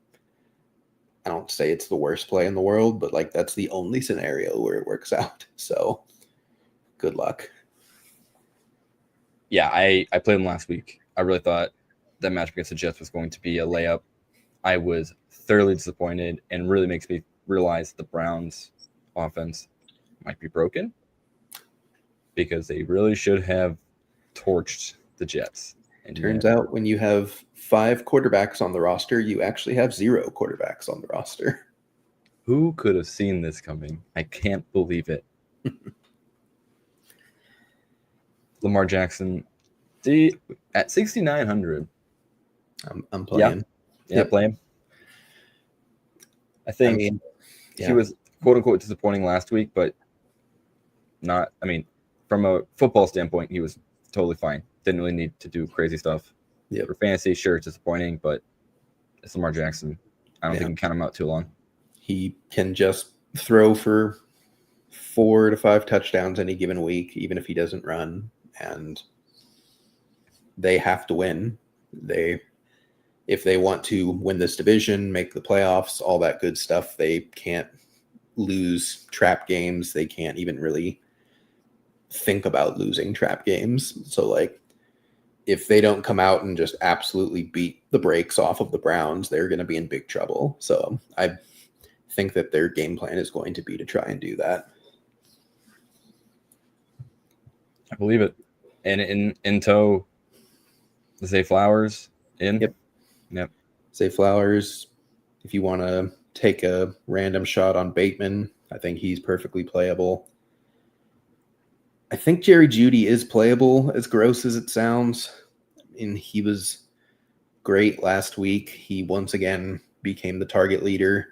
say it's the worst play in the world, but like that's the only scenario where it works out. So good luck. Yeah, I played him last week. I really thought that matchup against the Jets was going to be a layup. I was thoroughly disappointed, and really makes me realize the Browns' offense might be broken because they really should have torched the Jets. And Turns out when you have 5 quarterbacks on the roster, you actually have 0 quarterbacks on the roster. Who could have seen this coming? I can't believe it. Lamar Jackson, at 6,900. I'm playing. Yeah, play him. I think he was quote unquote disappointing last week, but not. I mean, from a football standpoint, he was totally fine. Didn't really need to do crazy stuff. Yeah. For fantasy, sure, it's disappointing, but it's Lamar Jackson. I don't think you can count him out too long. He can just throw for 4 to 5 touchdowns any given week, even if he doesn't run. And they have to win. If they want to win this division, make the playoffs, all that good stuff, they can't lose trap games. They can't even really think about losing trap games. So like if they don't come out and just absolutely beat the brakes off of the Browns, they're going to be in big trouble. So I think that their game plan is going to be to try and do that. I believe it. And in tow, Zay Flowers in. Yep. Zay Flowers, if you want to take a random shot on Bateman, I think he's perfectly playable. I think Jerry Jeudy is playable, as gross as it sounds. And he was great last week. He once again became the target leader.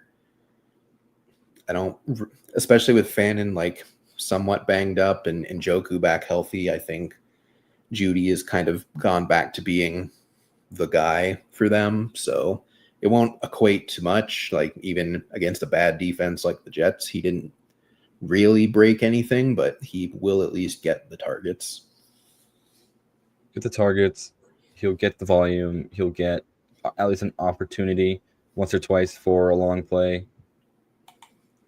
Especially with Fannin like somewhat banged up and Njoku back healthy, I think Jeudy has kind of gone back to being the guy for them. So it won't equate to much. Like even against a bad defense like the Jets, he didn't really break anything, but he will at least get the targets. Get the targets. He'll get the volume. He'll get at least an opportunity once or twice for a long play.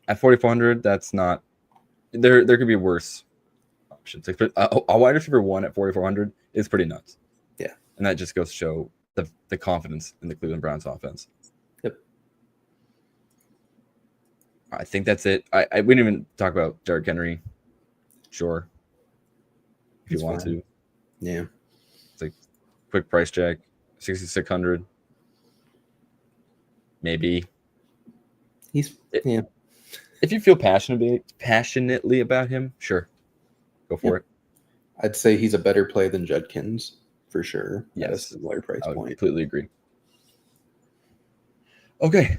At 4,400, that's not. There could be worse options. A wide receiver 1 at 4,400 is pretty nuts. Yeah, and that just goes to show the confidence in the Cleveland Browns offense. Yep. I think that's it. We didn't even talk about Derrick Henry. Sure, if you want to. Yeah. It's like quick price check, 6,600. Maybe. If you feel passionately about him, sure, go for it. I'd say he's a better play than Judkins for sure. Yes, at a similar price I would point. Completely agree. Okay,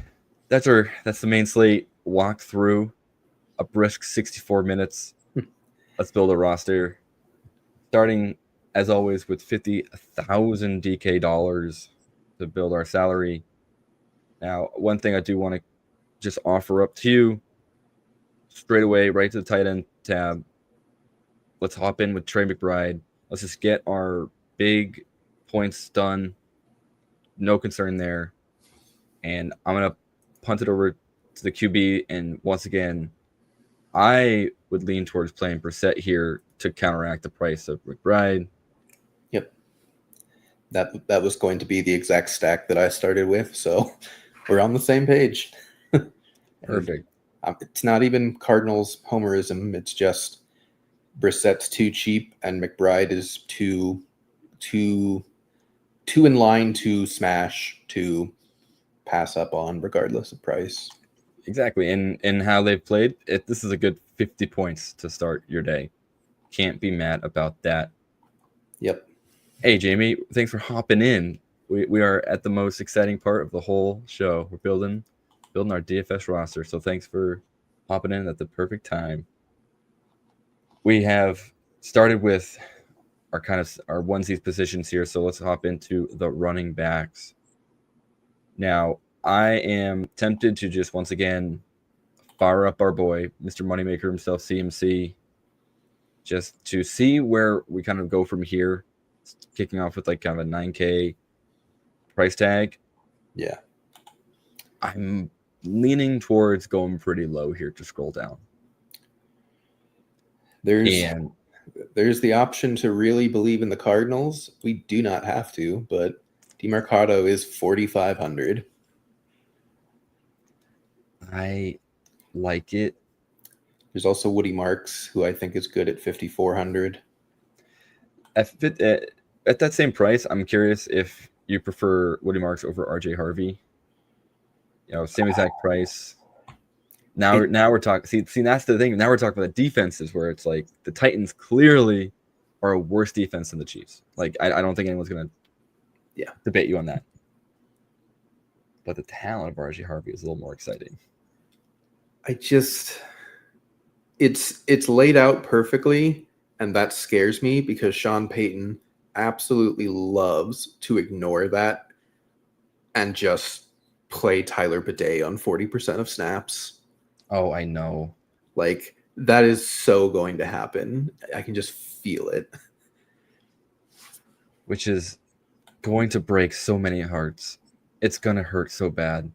that's the main slate. walk through a brisk 64 minutes. Let's build a roster. Starting, as always, with 50,000 DK dollars to build our salary. Now, one thing I do want to just offer up to you straight away, right to the tight end tab. Let's hop in with Trey McBride. Let's just get our big points done. No concern there. And I'm going to punt it over to the QB. And once again, I would lean towards playing Brissett here to counteract the price of McBride. Yep. That was going to be the exact stack that I started with. So we're on the same page. Perfect. It's not even Cardinals homerism. It's just Brissett's too cheap and McBride is too in line to smash, to pass up on regardless of price. Exactly. And how they've played, this is a good 50 points to start your day. Can't be mad about that. Yep. Hey, Jamie, thanks for hopping in. We are at the most exciting part of the whole show. We're building our DFS roster. So thanks for hopping in at the perfect time. We have started with our onesies positions here. So let's hop into the running backs. Now, I am tempted to just once again fire up our boy, Mr. Moneymaker himself, CMC, just to see where we kind of go from here. Kicking off with like kind of a 9K price tag. Yeah. I'm leaning towards going pretty low here to scroll down. There's the option to really believe in the Cardinals. We do not have to, but DeMarcado is 4,500. I like it. There's also Woody Marks, who I think is good at 5,400. At that same price, I'm curious if you prefer Woody Marks over RJ Harvey. Same exact price. Now we're talking. See, that's the thing. Now we're talking about the defenses, where it's like the Titans clearly are a worse defense than the Chiefs. Like I don't think anyone's gonna debate you on that. But the talent of RJ Harvey is a little more exciting. It's laid out perfectly, and that scares me because Sean Payton absolutely loves to ignore that and just play Tyler Bidet on 40% of snaps. Oh, I know. Like, that is so going to happen. I can just feel it. Which is going to break so many hearts. It's going to hurt so bad.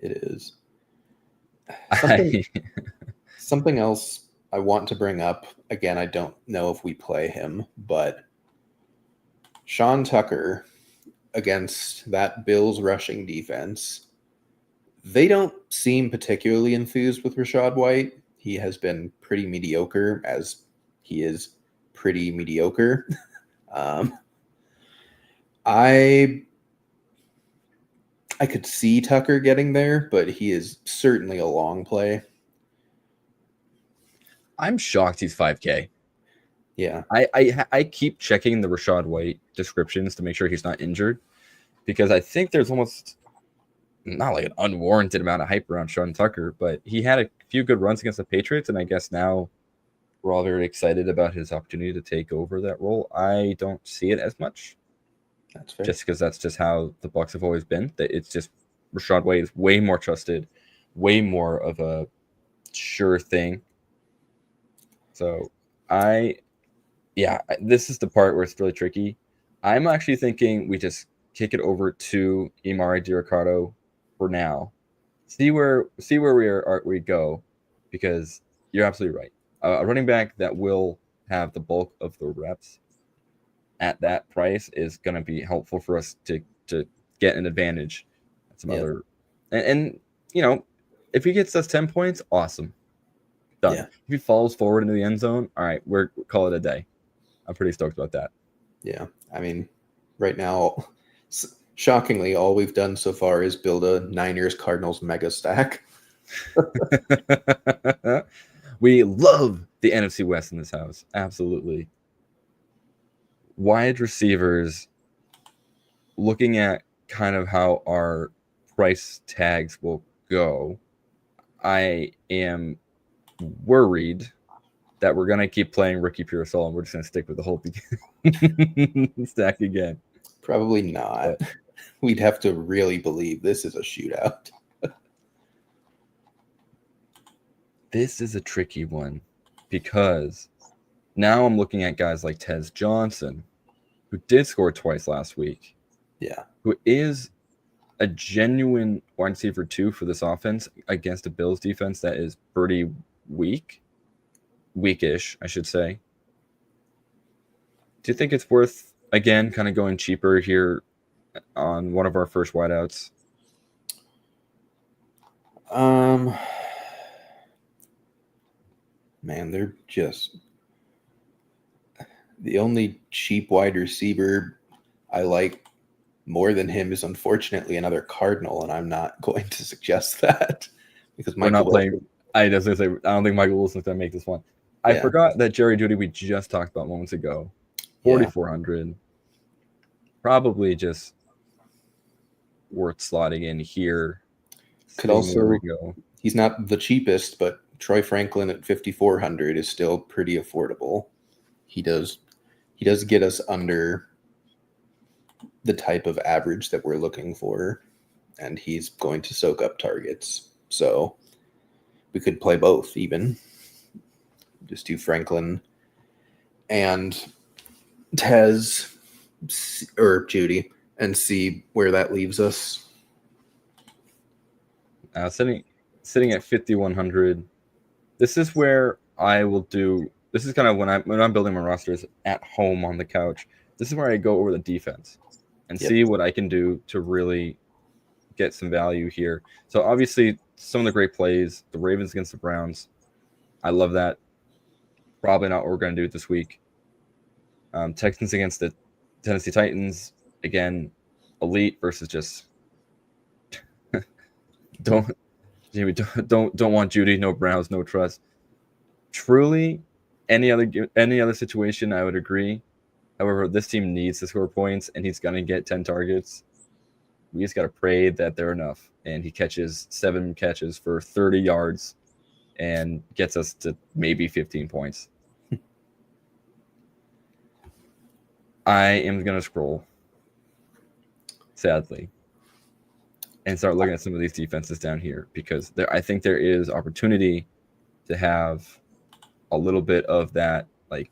It is. Something else I want to bring up. Again, I don't know if we play him, but Sean Tucker against that Bills rushing defense, they don't seem particularly enthused with Rachaad White. He has been pretty mediocre, as he is pretty mediocre. I could see Tucker getting there, but he is certainly a long play. I'm shocked he's 5K. Yeah. I keep checking the Rachaad White descriptions to make sure he's not injured, because I think there's almost not like an unwarranted amount of hype around Sean Tucker, but he had a few good runs against the Patriots, and I guess now we're all very excited about his opportunity to take over that role. I don't see it as much. That's fair. Just because that's just how the Bucs have always been. That it's just Rachaad White is way more trusted, way more of a sure thing. So this is the part where it's really tricky. I'm actually thinking we just kick it over to Emari Demercado for now. See where we go, because you're absolutely right. A running back that will have the bulk of the reps at that price is going to be helpful for us to get an advantage. Other, and if he gets us 10 points, awesome. Done. Yeah. If he falls forward into the end zone, all right, we'll call it a day. I'm pretty stoked about that. Yeah. I mean, right now, shockingly, all we've done so far is build a Niners Cardinals mega stack. We love the NFC West in this house. Absolutely. Wide receivers, looking at kind of how our price tags will go, I am worried that we're going to keep playing Ricky Pearsall and we're just going to stick with the whole stack again. Probably not. But we'd have to really believe this is a shootout. This is a tricky one because now I'm looking at guys like Tez Johnson, who did score twice last week. Yeah. Who is a genuine wide receiver 2 for this offense against a Bills defense that is pretty weakish, I should say. Do you think it's worth, again, kind of going cheaper here on one of our first wideouts? Man, they're just the only cheap wide receiver I like more than him is unfortunately another Cardinal, and I'm not going to suggest that because we're not playing. I don't think Michael Wilson's going to make this one. I forgot that Jerry Jeudy we just talked about moments ago. 4,400. Probably just worth slotting in here. Could also go. He's not the cheapest, but Troy Franklin at 5,400 is still pretty affordable. He does get us under the type of average that we're looking for, and he's going to soak up targets. So we could play both even. Just do Franklin and Tez or Jeudy and see where that leaves us. Sitting at 5,100. This is where I will do. This is kind of when I'm building my rosters at home on the couch. This is where I go over the defense and see what I can do to really get some value here. So obviously, some of the great plays, the Ravens against the Browns, I love that. Probably not what we're going to do this week. Texans against the Tennessee Titans, again, elite versus just don't want Jeudy, no Browns, no trust. Truly, any other situation, I would agree. However, this team needs to score points, and he's going to get 10 targets. We just got to pray that they're enough. And he catches 7 catches for 30 yards and gets us to maybe 15 points. I am going to scroll, sadly, and start looking at some of these defenses down here because I think there is opportunity to have a little bit of that like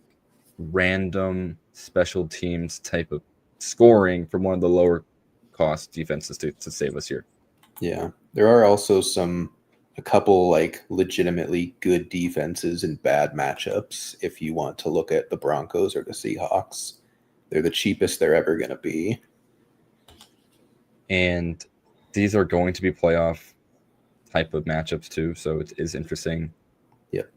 random special teams type of scoring from one of the lower cost defenses to save us here. Yeah, there are also a couple like legitimately good defenses in bad matchups. If you want to look at the Broncos or the Seahawks, they're the cheapest they're ever going to be. And these are going to be playoff type of matchups too, so it is interesting. Yep.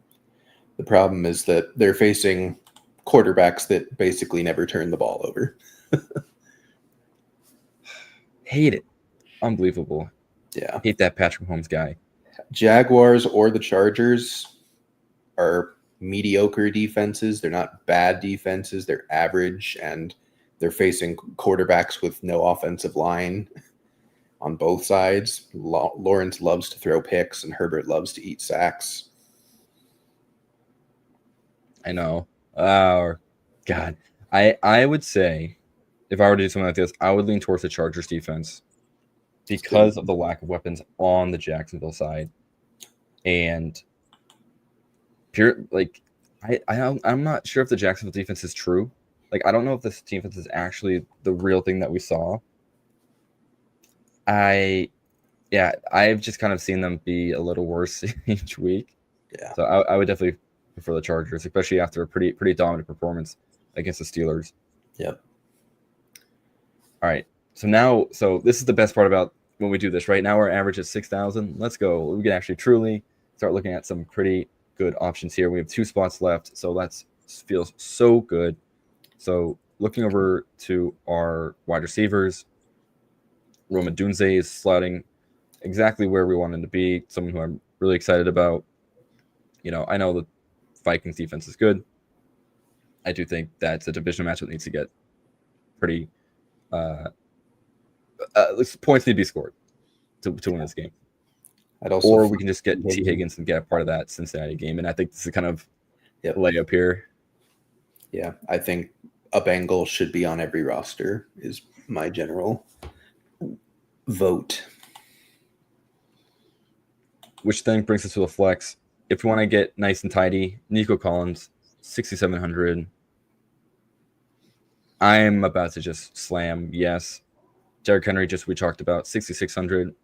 The problem is that they're facing quarterbacks that basically never turn the ball over. Hate it. Unbelievable. Yeah. Hate that Patrick Mahomes guy. Jaguars or the Chargers are mediocre defenses. They're not bad defenses. They're average, and they're facing quarterbacks with no offensive line on both sides. Lawrence loves to throw picks, and Herbert loves to eat sacks. I know. God. I would say, if I were to do something like this, I would lean towards the Chargers defense because of the lack of weapons on the Jacksonville side. And I'm not sure if the Jacksonville defense is true. Like, I don't know if this defense is actually the real thing that we saw. I've just kind of seen them be a little worse each week. Yeah. So I would definitely prefer the Chargers, especially after a pretty dominant performance against the Steelers. Yep. All right. So this is the best part about when we do this. Right now, our average is 6,000. Let's go. We can actually truly start looking at some pretty good options here. We have 2 spots left, so that feels so good. So looking over to our wide receivers, Rome Odunze is slotting exactly where we want him to be, someone who I'm really excited about. I know the Vikings defense is good. I do think that's a divisional match that needs to get pretty points need to be scored to win this game. I'd also Or we can just get T. Higgins and get a part of that Cincinnati game. And I think this is kind of layup here. Yeah, I think a Bengal should be on every roster is my general vote. Which then brings us to the flex. If you want to get nice and tidy, Nico Collins, 6,700. I'm about to just slam yes. Derrick Henry, just we talked about, 6,600.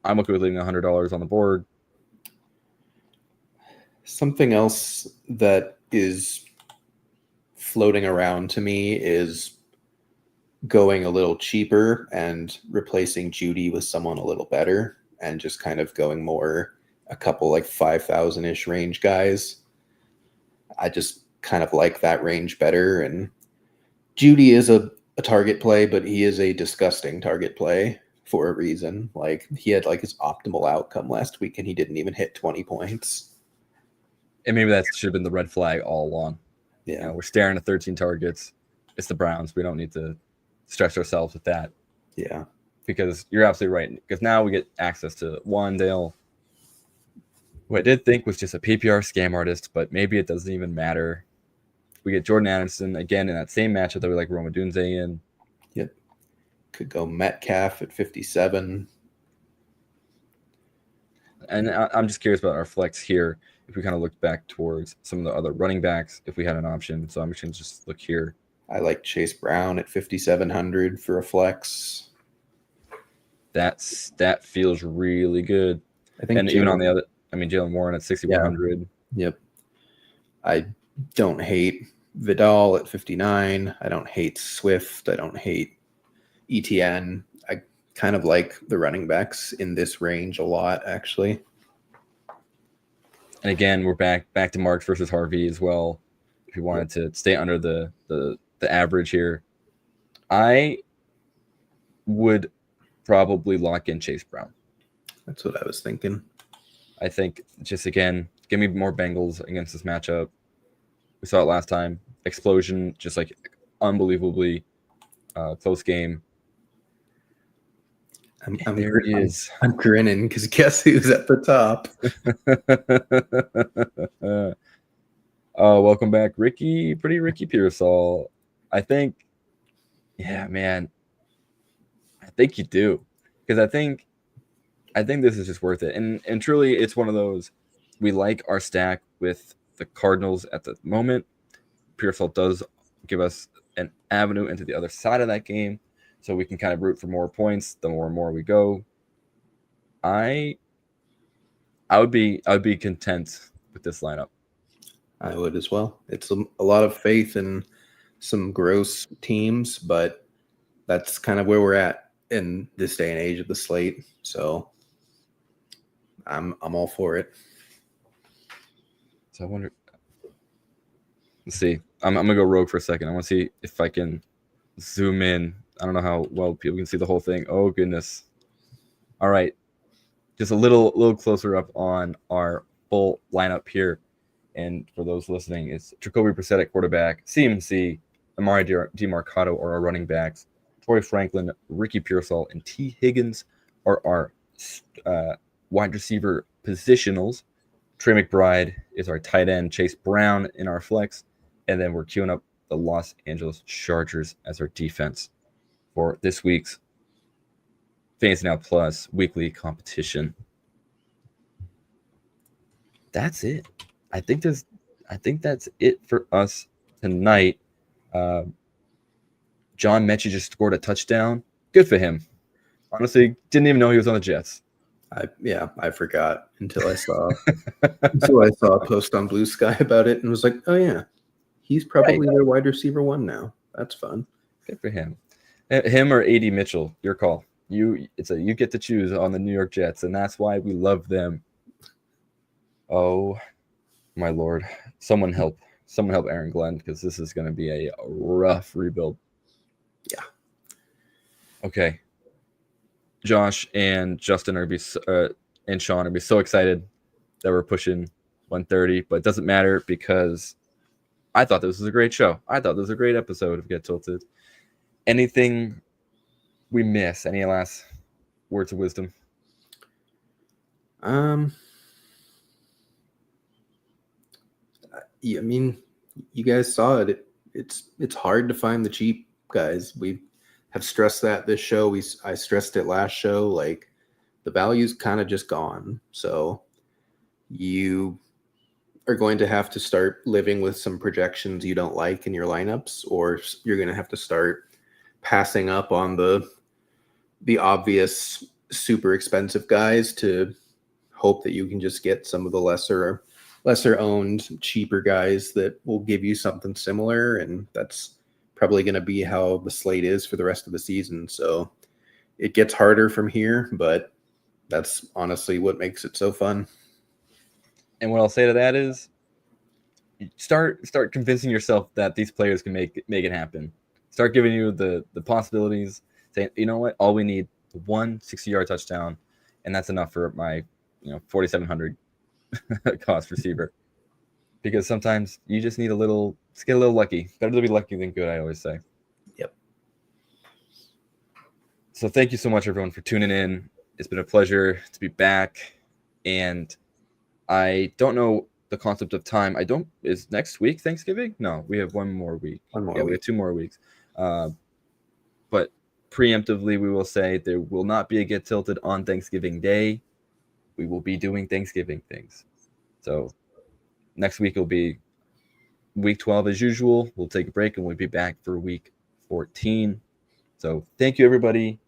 I'm okay with leaving $100 on the board. Something else that is floating around to me is going a little cheaper and replacing Judy with someone a little better and just kind of going more a couple like 5,000-ish range guys. I just kind of like that range better. And Judy is a target play, but he is a disgusting target play for a reason. Like he had like his optimal outcome last week and he didn't even hit 20 points. And maybe that should have been the red flag all along. Yeah. You know, we're staring at 13 targets. It's the Browns. We don't need to stress ourselves with that. Yeah. Because you're absolutely right. Because now we get access to Wandale, who I did think was just a PPR scam artist, but maybe it doesn't even matter. We get Jordan Addison again in that same matchup that we like Roma Dunze in. Yep. Could go Metcalf at 57. And I'm just curious about our flex here. If we kind of look back towards some of the other running backs, if we had an option. So I'm just going to just look here. I like Chase Brown at 5,700 for a flex. That feels really good. I think, and even on the other, I mean, Jalen Warren at 6,100. Yep. I don't hate Vidal at 59. I don't hate Swift. I don't hate ETN. I kind of like the running backs in this range a lot, actually. And again, we're back to Marks versus Harvey as well. If you wanted to stay under the average here, I would probably lock in Chase Brown. That's what I was thinking. I think just, again, give me more Bengals against this matchup. We saw it last time. Explosion, just like unbelievably close game. There it is. I'm grinning because guess who's at the top? Welcome back, Ricky. Pretty Ricky Pearsall. I think, yeah, man. I think you do, because I think this is just worth it. And truly, it's one of those. We like our stack with the Cardinals at the moment. Pearsall does give us an avenue into the other side of that game, so we can kind of root for more points the more and more we go. I would be content with this lineup. I would as well. It's a lot of faith in some gross teams, but that's kind of where we're at in this day and age of the slate. So I'm all for it. So I wonder. Let's see. I'm gonna go rogue for a second. I want to see if I can zoom in. I don't know how well people can see the whole thing. Oh goodness. All right. Just a little closer up on our full lineup here. And for those listening, it's Jacoby Brissett at quarterback, CMC, Amari DiMarcado are our running backs, Torrey Franklin, Ricky Pearsall, and T. Higgins are our wide receiver positionals. Trey McBride is our tight end, Chase Brown in our flex, and then we're queuing up the Los Angeles Chargers as our defense for this week's Fantasy Now Plus weekly competition. That's it. I think that's it for us tonight. John Mechie just scored a touchdown. Good for him. Honestly, didn't even know he was on the Jets. I forgot until I saw a post on Blue Sky about it and was like, oh yeah, he's probably their wide receiver one now. That's fun. Good for him. Him or AD Mitchell, your call. You get to choose on the New York Jets, and that's why we love them. Oh my Lord. Someone help Aaron Glenn, because this is going to be a rough rebuild. Yeah. Okay. Josh and Justin and Sean are be so excited that we're pushing 130, but it doesn't matter because I thought this was a great show. I thought this was a great episode of Get Tilted. Anything we miss? Any last words of wisdom? Yeah, I mean, you guys saw it. It's hard to find the cheap guys. We have stressed that this show. I stressed it last show. Like, the value's kind of just gone. So you are going to have to start living with some projections you don't like in your lineups, or you're going to have to start passing up on the obvious super expensive guys to hope that you can just get some of the lesser owned, cheaper guys that will give you something similar. And that's probably going to be how the slate is for the rest of the season. So it gets harder from here, but that's honestly what makes it so fun. And what I'll say to that is start convincing yourself that these players can make it happen. Start giving you the possibilities. Saying, you know what, all we need one 60-yard touchdown, and that's enough for my 4,700 cost receiver. Because sometimes you just need get a little lucky. Better to be lucky than good, I always say. Yep. So thank you so much, everyone, for tuning in. It's been a pleasure to be back. And I don't know the concept of time. Is next week Thanksgiving? No, we have one more week. We have 2 more weeks. But preemptively, we will say there will not be a Get Tilted on Thanksgiving Day. We will be doing Thanksgiving things. So next week will be week 12 as usual. We'll take a break and we'll be back for week 14. So thank you, everybody.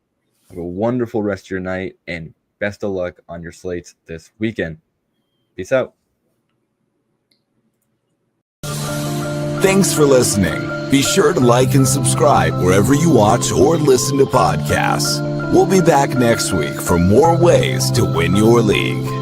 Have a wonderful rest of your night and best of luck on your slates this weekend. Peace out. Thanks for listening. Be sure to like and subscribe wherever you watch or listen to podcasts. We'll be back next week for more ways to win your league.